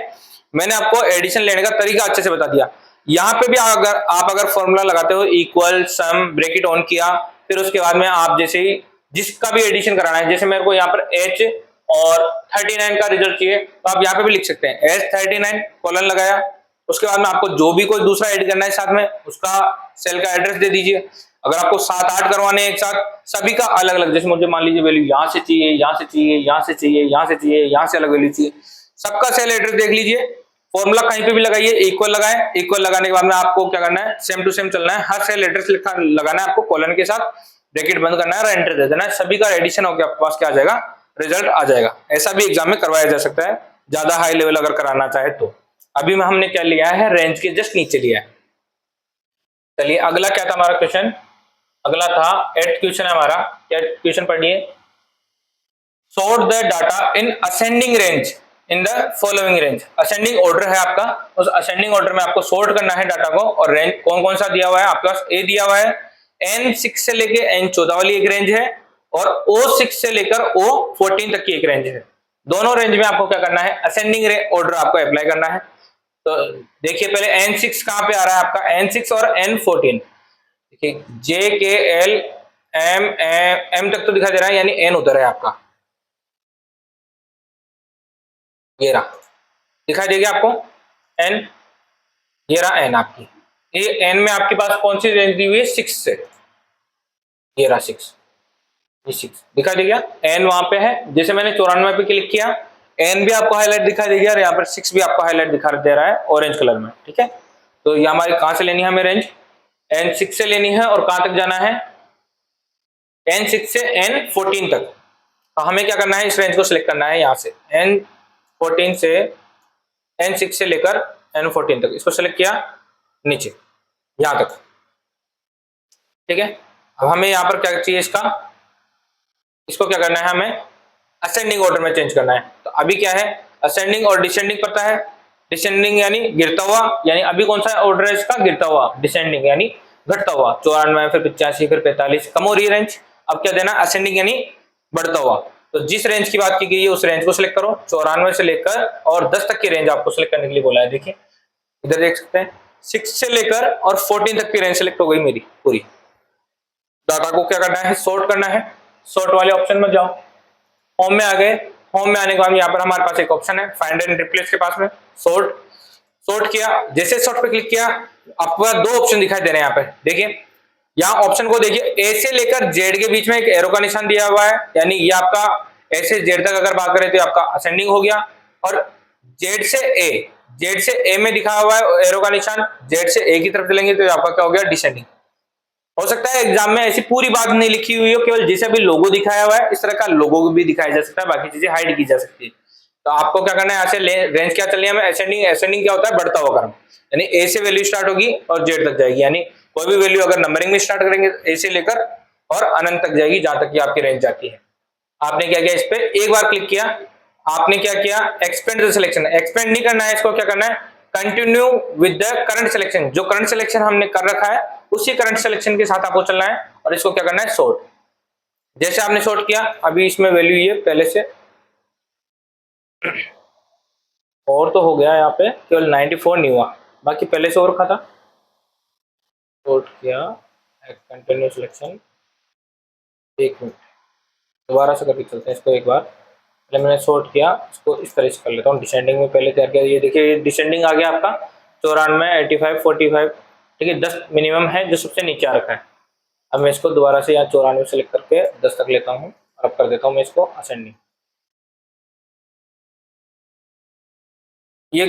मैंने आपको एडिशन लेने का तरीका अच्छे से बता दिया। यहाँ पे भी अगर फॉर्मूला लगाते हो, इक्वल, सम, ब्रैकेट ऑन किया, फिर उसके बाद में आप जैसे ही जिसका भी एडिशन कराना है, जैसे मेरे को यहाँ पर एच और 39 का रिजल्ट चाहिए, तो आप यहाँ पे भी लिख सकते हैं एच 39 कॉलन लगाया। उसके बाद में आपको जो भी कोई दूसरा ऐड करना है साथ में, उसका सेल का एड्रेस दे दीजिए। अगर आपको 7-8 करवाने हैं एक साथ, सभी का अलग अलग, जैसे मुझे मान लीजिए वैल्यू यहाँ से चाहिए, यहाँ से चाहिए, यहाँ से चाहिए, यहाँ से चाहिए, यहाँ से अलग वैल्यू चाहिए, सबका सेल एड्रेस देख लीजिए। फॉर्मूला कहीं पे भी लगाइए, इक्वल लगाएं, इक्वल लगाने के बाद में आपको क्या करना है, सेम टू सेम चलना है, हर सेल एड्रेस लगाना है आपको कॉलन के साथ, ब्रैकेट बंद करना है और एंटर दे देना है। सभी का एडिशन होकर आपके पास क्या आ जाएगा, रिजल्ट आ जाएगा। ऐसा भी एग्जाम में करवाया जा सकता है, ज्यादा हाई लेवल अगर कराना चाहे तो। अभी में हमने क्या लिया है, रेंज के जस्ट नीचे लिया है। चलिए अगला क्या था हमारा क्वेश्चन, अगला था 8th क्वेश्चन है हमारा। क्या क्वेश्चन पढ़िए, sort the data in ascending range in the following range. Ascending order है आपका, उस असेंडिंग ऑर्डर में आपको सॉर्ट करना है डाटा को, और रेंज कौन कौन सा दिया हुआ है आपके पास, ए दिया हुआ है, N6 से लेके N14 वाली एक रेंज है, और O6 से लेकर O14 तक की एक रेंज है। दोनों रेंज में आपको क्या करना है, असेंडिंग ऑर्डर आपको अप्लाई करना है। तो देखिए पहले N6 कहां पे आ रहा है आपका, N6 और N14, देखिए जे के एल एम एम तक तो दिखा दे रहा है, यानी एन उधर है आपका, ये रहा, दिखाई देगी आपको एन, ये रहा एन आपकी। ये एन में आपके पास कौन सी रेंज दी हुई है, 6 से, ये रहा 6, ये 6 दिखाई दे गया, एन वहां पे है। जैसे मैंने 94 पे क्लिक किया, एन भी आपको हाईलाइट दिखाई देगी और यहाँ पर 6 भी आपको हाईलाइट दिखा दे रहा है ऑरेंज कलर में, ठीक है। तो ये हमारी कहां से लेनी है हमें रेंज, N6 से लेनी है, और कहां तक जाना है, N6 से N14 तक। तो हमें क्या करना है, इस रेंज को सिलेक्ट करना है, यहाँ से N14 से N6 से लेकर N14 तक, इसको सिलेक्ट किया नीचे यहां तक, ठीक है। अब हमें यहाँ पर क्या चाहिए, इसको क्या करना है, हमें असेंडिंग ऑर्डर में चेंज करना है। तो अभी क्या है, असेंडिंग और डिसेंडिंग पता है, डिसेंडिंग यानी गिरता हुआ, यानी अभी कौन सा ऑर्डर है इसका, गिरता हुआ, डिसेंडिंग यानी घटता हुआ, 94 फिर 85 फिर 45, कम हो रही है रेंज। अब क्या देना, असेंडिंग यानी बढ़ता हुआ। तो जिस रेंज की बात की गई है उस रेंज को सिलेक्ट करो, 94 से लेकर और 10 तक की रेंज आपको सिलेक्ट करने के लिए बोला है। देखिए इधर देख सकते हैं, 6 से लेकर और 14 तक की रेंज सिलेक्ट हो गई मेरी पूरी। डाटा को क्या करना है, सॉर्ट करना है, सॉर्ट वाले ऑप्शन में जाओ, होम में आ गए। होम में आने के बाद यहाँ पर हमारे पास एक ऑप्शन है फाइंड एंड रिप्लेस के पास में, सॉर्ट, सॉर्ट किया, जैसे सॉर्ट पे क्लिक किया आपको दो ऑप्शन दिखाई दे रहे हैं यहाँ पे, देखिए यहाँ ऑप्शन को देखिए, ए से लेकर जेड के बीच में एक एरो का निशान दिया हुआ है, यानी ये आपका ए से जेड तक अगर बात करें तो आपका असेंडिंग हो गया, और जेड से ए में दिखा हुआ है एरो का निशान, जेड से ए की तरफ चलेंगे तो आपका क्या हो गया, डिसेंडिंग। हो सकता है एग्जाम में ऐसी पूरी बात नहीं लिखी हुई हो, केवल जैसे भी लोगो दिखाया हुआ है इस तरह का लोगो भी दिखाया जा सकता है, बाकी चीजें हाइड की जा सकती है। तो आपको क्या करना है, ऐसे रेंज क्या चलनी है हमें, असेंडिंग, असेंडिंग क्या होता है, बढ़ता हुआ क्रम, यानी ए से वैल्यू स्टार्ट होगी और जेड तक जाएगी, यानी कोई भी वैल्यू अगर नंबरिंग में स्टार्ट करेंगे ए से लेकर और अनंत तक जाएगी, जहां तक की आपकी रेंज जाती है। आपने क्या किया, इस पे एक बार क्लिक किया, आपने क्या किया, एक्सपेंड द सिलेक्शन, एक्सपेंड नहीं करना है इसको, क्या करना है, continue with the current selection, जो करंट सिलेक्शन हमने कर रखा है उसी करंट सिलेक्शन के साथ आपको चलना है, और इसको क्या करना है, सॉर्ट। जैसे आपने सॉर्ट किया, अभी इसमें वैल्यू ये पहले से और तो हो गया, यहाँ पे केवल 94 नहीं हुआ, बाकी पहले से और था। सॉर्ट किया, कंटिन्यू सिलेक्शन, एक मिनट दोबारा से करके चलते हैं इसको एक बार। पहले मैंने सॉर्ट किया, इसको इस तरह से कर लेता हूँ, डिसेंडिंग में पहले तैयार किया, ये देखिए डिसेंडिंग आ गया आपका 94, 85, 45, ठीक है, 10 मिनिमम है जो सबसे नीचे आ रखा है। अब मैं इसको दोबारा से यहाँ 94 सेलेक्ट करके 10 तक लेता हूँ, और अब कर देता हूँ मैं इसको असेंडिंग। ये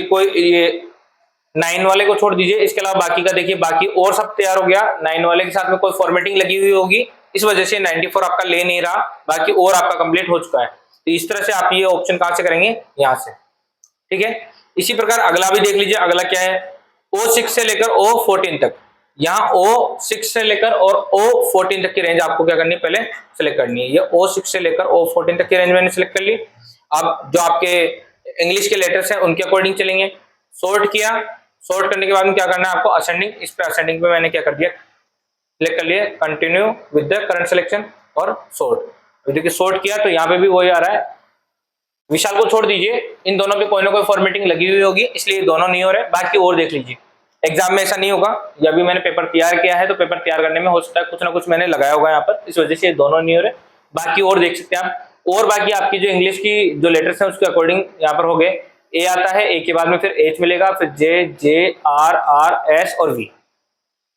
9 वाले को छोड़ दीजिए, इसके अलावा बाकी का देखिए, बाकी और सब तैयार हो गया। 9 वाले के साथ में कोई फॉर्मेटिंग लगी हुई होगी, इस वजह से 94 आपका ले नहीं रहा, बाकी और आपका कंप्लीट हो चुका है। तो इस तरह से आप ये ऑप्शन कहां से करेंगे, यहां से, ठीक है। इसी प्रकार अगला भी देख लीजिए, अगला क्या है, O6 से लेकर O14 तक। यहाँ O6 से लेकर और O14 तक की रेंज आपको क्या करनी है, पहले सेलेक्ट करनी है। ये O6 से लेकर O14 तक की रेंज मैंने सेलेक्ट कर ली। अब जो आपके इंग्लिश के लेटर्स हैं उनके अकॉर्डिंग चलेंगे। सॉर्ट किया, सॉर्ट करने के बाद में क्या करना है आपको, असेंडिंग, इस पे असेंडिंग पे मैंने क्या कर दिया, क्लिक कर लिया, continue with the current selection और सॉर्ट। देखिए सॉर्ट किया तो यहाँ पे भी वही आ रहा है। विशाल को छोड़ दीजिए, इन दोनों पे कोई ना कोई फॉर्मेटिंग लगी हुई होगी, इसलिए दोनों नहीं हो रहे। बाकी और देख लीजिए, एग्जाम में ऐसा नहीं होगा, या भी मैंने पेपर तैयार किया है तो पेपर तैयार करने में हो सकता है कुछ ना कुछ मैंने लगाया होगा यहाँ पर, इस वजह से ये दोनों नहीं हो रहे। बाकी और देख सकते हैं आप, और बाकी आपकी जो इंग्लिश की जो लेटर्स हैं उसके अकॉर्डिंग यहाँ पर हो गए। ए आता है, ए के बाद में फिर एच मिलेगा, फिर जे, जे, आर, आर, एस और वी,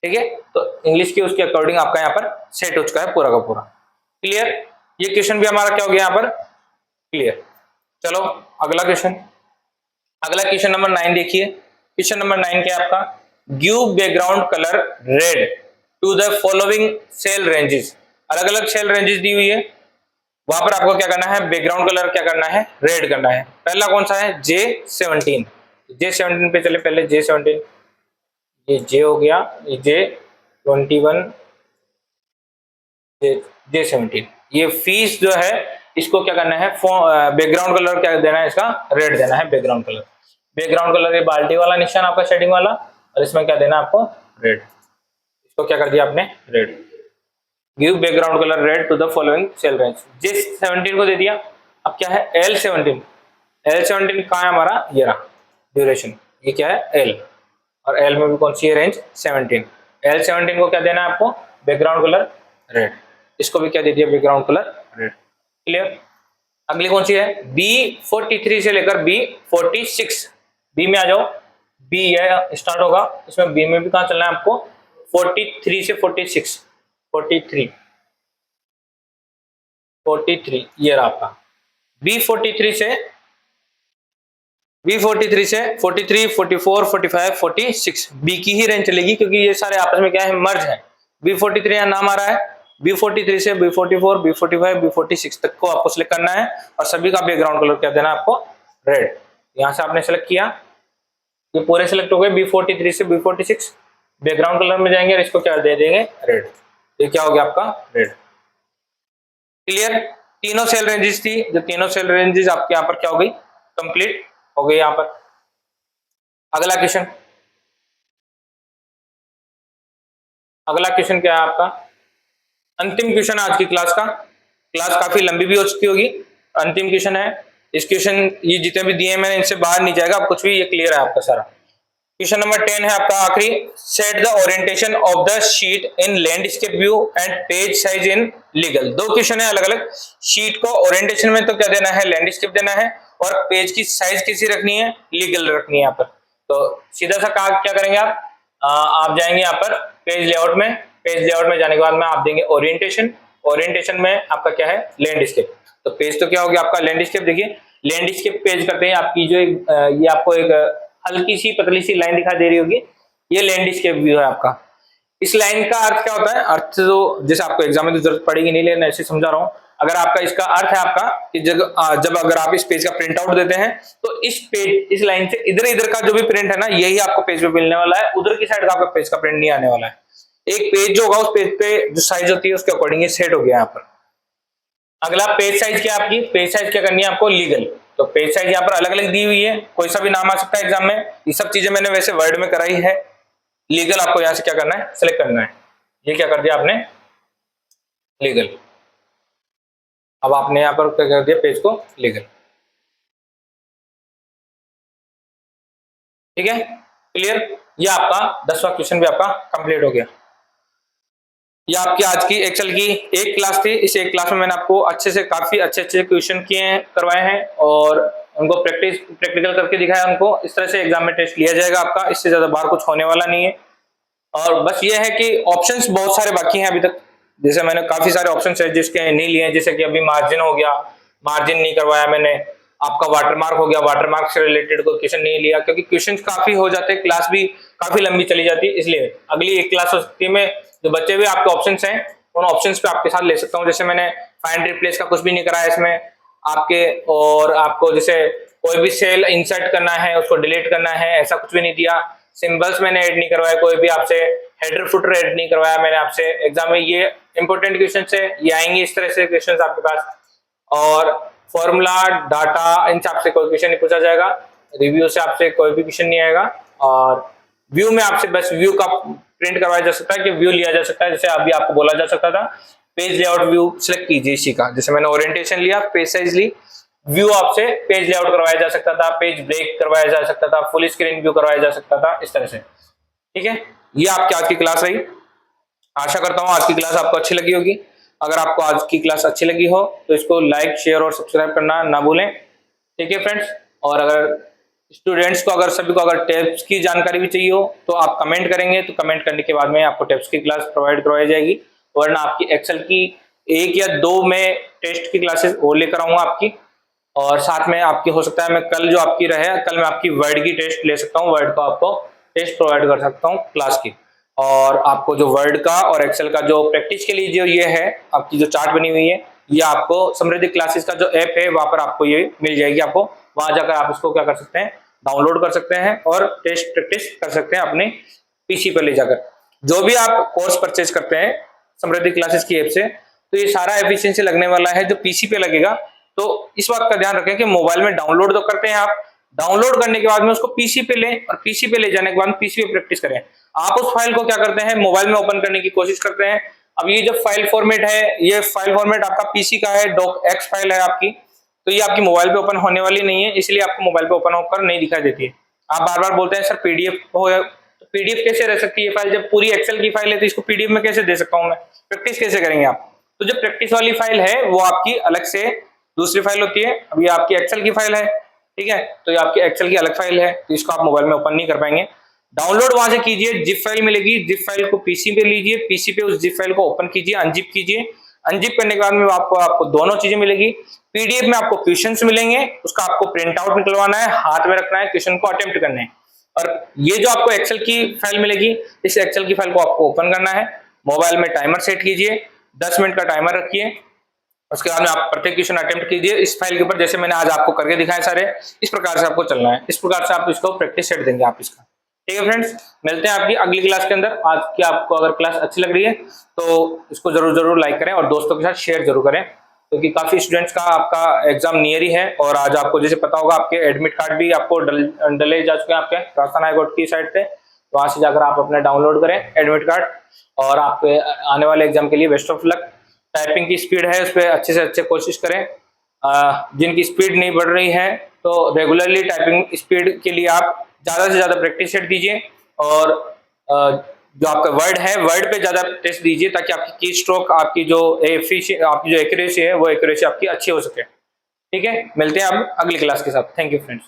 ठीक है। तो इंग्लिश की उसके अकॉर्डिंग आपका यहाँ पर सेट हो चुका है पूरा का पूरा। क्लियर, ये क्वेश्चन भी हमारा क्या हो गया यहाँ पर, क्लियर। चलो अगला क्वेश्चन, अगला क्वेश्चन नंबर 9 देखिए। क्वेश्चन नंबर 9 क्या है आपका, give background colour red to the following cell ranges. अलग अलग सेल रेंजेस दी हुई है, वहां पर आपको क्या करना है, बैकग्राउंड कलर क्या करना है, रेड करना है। पहला कौन सा है, J17। J17 पे चले, पहले J17, ये J हो गया, ये J21, J17। ये फीस जो है इसको क्या करना है, बैकग्राउंड कलर क्या देना है, इसका रेड देना है बैकग्राउंड कलर। बैकग्राउंड कलर ये बाल्टी वाला निशान आपका शेडिंग वाला, और इसमें क्या देना है आपको, रेड। इसको क्या कर दिया आपने, red. Give background colour red to the following cell range. J17 को दे दिया। अब क्या है, L17। L17 कहाँ है हमारा, ये रहा ड्यूरेशन, ये क्या है L, और L में भी कौन सी है रेंज, 17। L17 को क्या देना है आपको, बैकग्राउंड कलर रेड। इसको भी क्या दे दिया, बैकग्राउंड कलर रेड। क्लियर। अगली कौन सी है, B43 से लेकर B46। बी में आ जाओ, बी ये स्टार्ट होगा, इसमें बी में भी कहां चलना है आपको, 43 से 46, 43 ये रहा आपका। B43 से 43, 44, 45, 46 बी की ही रेंज चलेगी, क्योंकि ये सारे आपस में क्या है, मर्ज है। B43 यहाँ नाम आ रहा है, B43 से B44, B45, B46 तक को आपको सिलेक्ट करना है, और सभी का बैकग्राउंड कलर क्या देना है आपको, रेड। यहाँ से आपने सेलेक्ट किया, ये पूरे सिलेक्ट हो गए, B43 से B46 बैकग्राउंड कलर में जाएंगे, और इसको क्या दे देंगे, रेड। ये क्या हो गया आपका, रेड। क्लियर। तीनों सेल रेंजेस थी, जो तीनों सेल रेंजेस आपके यहाँ पर क्या हो गई, कंप्लीट हो गई यहाँ पर। अगला क्वेश्चन, अगला क्वेश्चन क्या है आपका, अंतिम क्वेश्चन आज की क्लास का। क्लास काफी लंबी भी हो चुकी होगी, अंतिम क्वेश्चन है। इस क्वेश्चन ये जितने भी दिए मैंने इनसे बाहर नहीं जाएगा, कुछ भी, ये क्लियर है आपका सारा। क्वेश्चन नंबर 10 है आपका आखिरी, set the orientation of the sheet in landscape view and page size in legal. दो क्वेश्चन है अलग अलग। शीट को ओरिएंटेशन में तो क्या देना है, लैंडस्केप देना है, और पेज की साइज कैसी रखनी है, लीगल रखनी है यहाँ पर। तो सीधा सा क्या करेंगे आप जाएंगे यहाँ पर पेज लेआउट में, पेज लेआउट में जाने के बाद में आप देंगे ओरिएंटेशन। ओरिएंटेशन में आपका क्या है, लैंडस्केप। तो पेज तो क्या हो गया आपका, लैंडस्केप। देखिए लैंडस्केप पेज करते हैं, आपकी जो ये आपको एक हल्की सी पतली सी लाइन दिखाई दे रही होगी, ये लैंडस्केप व्यू है आपका। इस लाइन का अर्थ क्या होता है, अर्थ तो जैसे आपको एग्जाम में तो जरूरत पड़ेगी नहीं, लेकिन ऐसे समझा रहा हूं। अगर आपका इसका अर्थ है आपका कि जब अगर आप इस पेज का प्रिंट आउट देते हैं, तो इस पेज, इस लाइन से इधर इधर का जो भी प्रिंट है ना, यही आपको पेज पे मिलने वाला है, उधर की साइड का आपका पेज का प्रिंट नहीं आने वाला है। एक पेज जो होगा, उस पेज पे जो साइज होती है उसके अकॉर्डिंग सेट हो गया यहाँ पर। अगला पेज साइज क्या आपकी, पेज साइज क्या करनी है आपको, लीगल। तो पेज साइज यहाँ पर अलग अलग दी हुई है, कोई सा भी नाम आ सकता है एग्जाम में, ये सब चीजें मैंने वैसे वर्ड में कराई है। लीगल आपको यहाँ से क्या करना है, सिलेक्ट करना है। ये क्या कर दिया आपने, लीगल। अब आपने यहाँ पर क्या कर दिया, पेज को लीगल। ठीक है, क्लियर। ये आपका 10वां क्वेश्चन भी आपका कंप्लीट हो गया। ये आपकी आज की एक्सेल की एक क्लास थी। इस एक क्लास में मैंने आपको अच्छे से काफी अच्छे क्वेश्चन करवाए हैं, और उनको प्रैक्टिकल करके दिखाया उनको। इस तरह से एग्जाम में टेस्ट लिया जाएगा आपका, इससे ज्यादा बाहर कुछ होने वाला नहीं है। और बस ये है कि ऑप्शंस बहुत सारे बाकी हैं अभी तक। जैसे मैंने काफी सारे ऑप्शंस है जिसके नहीं लिए हैं, जैसे कि अभी मार्जिन हो गया, मार्जिन नहीं करवाया मैंने, आपका वाटरमार्क हो गया, वाटरमार्क से रिलेटेड कोई क्वेश्चन नहीं लिया, क्योंकि क्वेश्चन काफी हो जाते हैं, क्लास भी काफी लंबी चली जाती है, इसलिए अगली एक क्लास हो सकती है मैं जो बचे हुए आपके ऑप्शंस हैं उन ऑप्शंस पे आपके साथ ले सकता हूँ। जैसे मैंने फाइंड रिप्लेस का कुछ भी नहीं कराया इसमें आपके, और आपको जैसे कोई भी सेल इंसर्ट करना है उसको डिलीट करना है ऐसा कुछ भी नहीं दिया। सिंबल्स मैंने ऐड नहीं करवाया, कोई भी आपसे हेडर फुटर ऐड नहीं करवाया मैंने आपसे। एग्जाम में ये इंपॉर्टेंट क्वेश्चन है, ये आएंगे इस तरह से क्वेश्चन आपके पास। और फॉर्मूला डाटा इनसे आपसे कोई क्वेश्चन नहीं पूछा जाएगा, रिव्यू से आपसे कोई भी क्वेश्चन नहीं आएगा, और व्यू में आपसे बस व्यू का प्रिंट करवाया जा सकता है कि व्यू लिया जा सकता है। जैसे अभी आपको बोला जा सकता था पेज लेआउट व्यू सिलेक्ट कीजिए इसी का, जैसे मैंने ओरिएंटेशन लिया, पेज साइज ली, व्यू आपसे पेज लेआउट करवाया जा सकता था, पेज ब्रेक करवाया जा सकता था, फुल स्क्रीन व्यू करवाया जा सकता था, इस तरह से। ठीक है, ये आपकी आज की क्लास रही। आशा करता हूँ आज की क्लास आपको अच्छी लगी होगी। अगर आपको आज की क्लास अच्छी लगी हो तो इसको लाइक शेयर और सब्सक्राइब करना ना भूलें। ठीक है फ्रेंड्स, और अगर स्टूडेंट्स को अगर सभी को अगर टेप्स की जानकारी भी चाहिए हो तो आप कमेंट करेंगे, तो कमेंट करने के बाद में आपको टेप्स की क्लास प्रोवाइड करवाई जाएगी, वरना आपकी एक्सेल की 1 या 2 में टेस्ट की क्लासेस और लेकर आऊंगा आपकी। और साथ में आपकी हो सकता है मैं कल जो आपकी रहे, कल मैं आपकी वर्ड की टेस्ट ले सकता हूँ, वर्ड का आपको टेस्ट प्रोवाइड कर सकता हूँ क्लास की। और आपको जो वर्ड का और एक्सेल का जो प्रैक्टिस के लिए जो ये है आपकी जो चार्ट बनी हुई है, ये आपको समृद्धि क्लासेस का जो ऐप है वहां पर आपको ये मिल जाएगी। आपको वहां जाकर आप इसको क्या कर सकते हैं, डाउनलोड कर सकते हैं और टेस्ट प्रैक्टिस कर सकते हैं अपने पीसी पर ले जाकर। जो भी आप कोर्स परचेज करते हैं समृद्धि क्लासेस की ऐप से, तो ये सारा एफिशिएंसी लगने वाला है जो पीसी पे लगेगा। तो इस बात का ध्यान रखें कि मोबाइल में डाउनलोड तो करते हैं आप, डाउनलोड करने के बाद में उसको पीसी पे लें, और पीसी पे ले जाने के बाद पीसी पे प्रैक्टिस करें। आप उस फाइल को क्या करते हैं, मोबाइल में ओपन करने की कोशिश करते हैं। अब ये जो फाइल फॉर्मेट है, ये फाइल फॉर्मेट आपका पीसी का है, डॉक एक्स फाइल है आपकी, तो ये आपकी मोबाइल पे ओपन होने वाली नहीं है, इसलिए आपको मोबाइल पे ओपन होकर नहीं दिखाई देती है। आप बार बार बोलते हैं सर पीडीएफ हो, तो पीडीएफ कैसे रह सकती है फाइल, जब पूरी एक्सेल की फाइल है तो इसको पीडीएफ में कैसे दे सकता हूं मैं, प्रैक्टिस कैसे करेंगे आप। तो जो प्रैक्टिस वाली फाइल है वो आपकी अलग से दूसरी फाइल होती है। अब ये आपकी एक्सेल की फाइल है, ठीक है, तो ये आपकी एक्सेल की अलग फाइल है, तो इसको आप मोबाइल में ओपन नहीं कर पाएंगे। डाउनलोड वहां से कीजिए, जिप फाइल मिलेगी, जिप फाइल को पीसी पे लीजिए, पीसी पे उस जिप फाइल को ओपन कीजिए, अनजिप कीजिए, अनजिप करने के बाद में आपको दोनों चीजें मिलेगी। पीडीएफ में आपको क्वेश्चंस मिलेंगे, उसका आपको प्रिंट आउट निकलवाना है, हाथ में रखना है, क्वेश्चन को अटेम्प्ट करना है। और ये जो आपको एक्सेल की फाइल मिलेगी, इस एक्सेल की फाइल को आपको ओपन करना है, मोबाइल में टाइमर सेट कीजिए, 10 मिनट का टाइमर रखिए, उसके बाद में आप प्रत्येक क्वेश्चन अटेम्प्ट कीजिए इस फाइल के ऊपर, जैसे मैंने आज आपको करके दिखाया सारे, इस प्रकार से आपको चलना है, इस प्रकार से आप इसको प्रैक्टिस सेट देंगे आप इसका। ठीक है फ्रेंड्स, मिलते हैं आपकी अगली क्लास के अंदर। आज की आपको अगर क्लास अच्छी लग रही है तो इसको जरूर लाइक करें और दोस्तों के साथ शेयर जरूर करें, क्योंकि काफी स्टूडेंट्स का आपका एग्जाम नियर ही है। और आज आपको जैसे पता होगा आपके एडमिट कार्ड भी आपको डले जा चुके हैं आपके राजस्थान हाईकोर्ट की साइड से, वहां से जाकर आप अपना डाउनलोड करें एडमिट कार्ड, और आपके आने वाले एग्जाम के लिए बेस्ट ऑफ लक। टाइपिंग की स्पीड है उस पर अच्छे से अच्छे कोशिश करें, जिनकी स्पीड नहीं बढ़ रही है तो रेगुलरली टाइपिंग स्पीड के लिए आप ज़्यादा से ज़्यादा प्रैक्टिस सेट दीजिए, और जो आपका वर्ड है वर्ड पे ज़्यादा टेस्ट दीजिए, ताकि आपकी की स्ट्रोक, आपकी जो एक्यूरेसी है वो एक्यूरेसी आपकी अच्छी हो सके। ठीक है, मिलते हैं अब अगली क्लास के साथ। Thank you friends.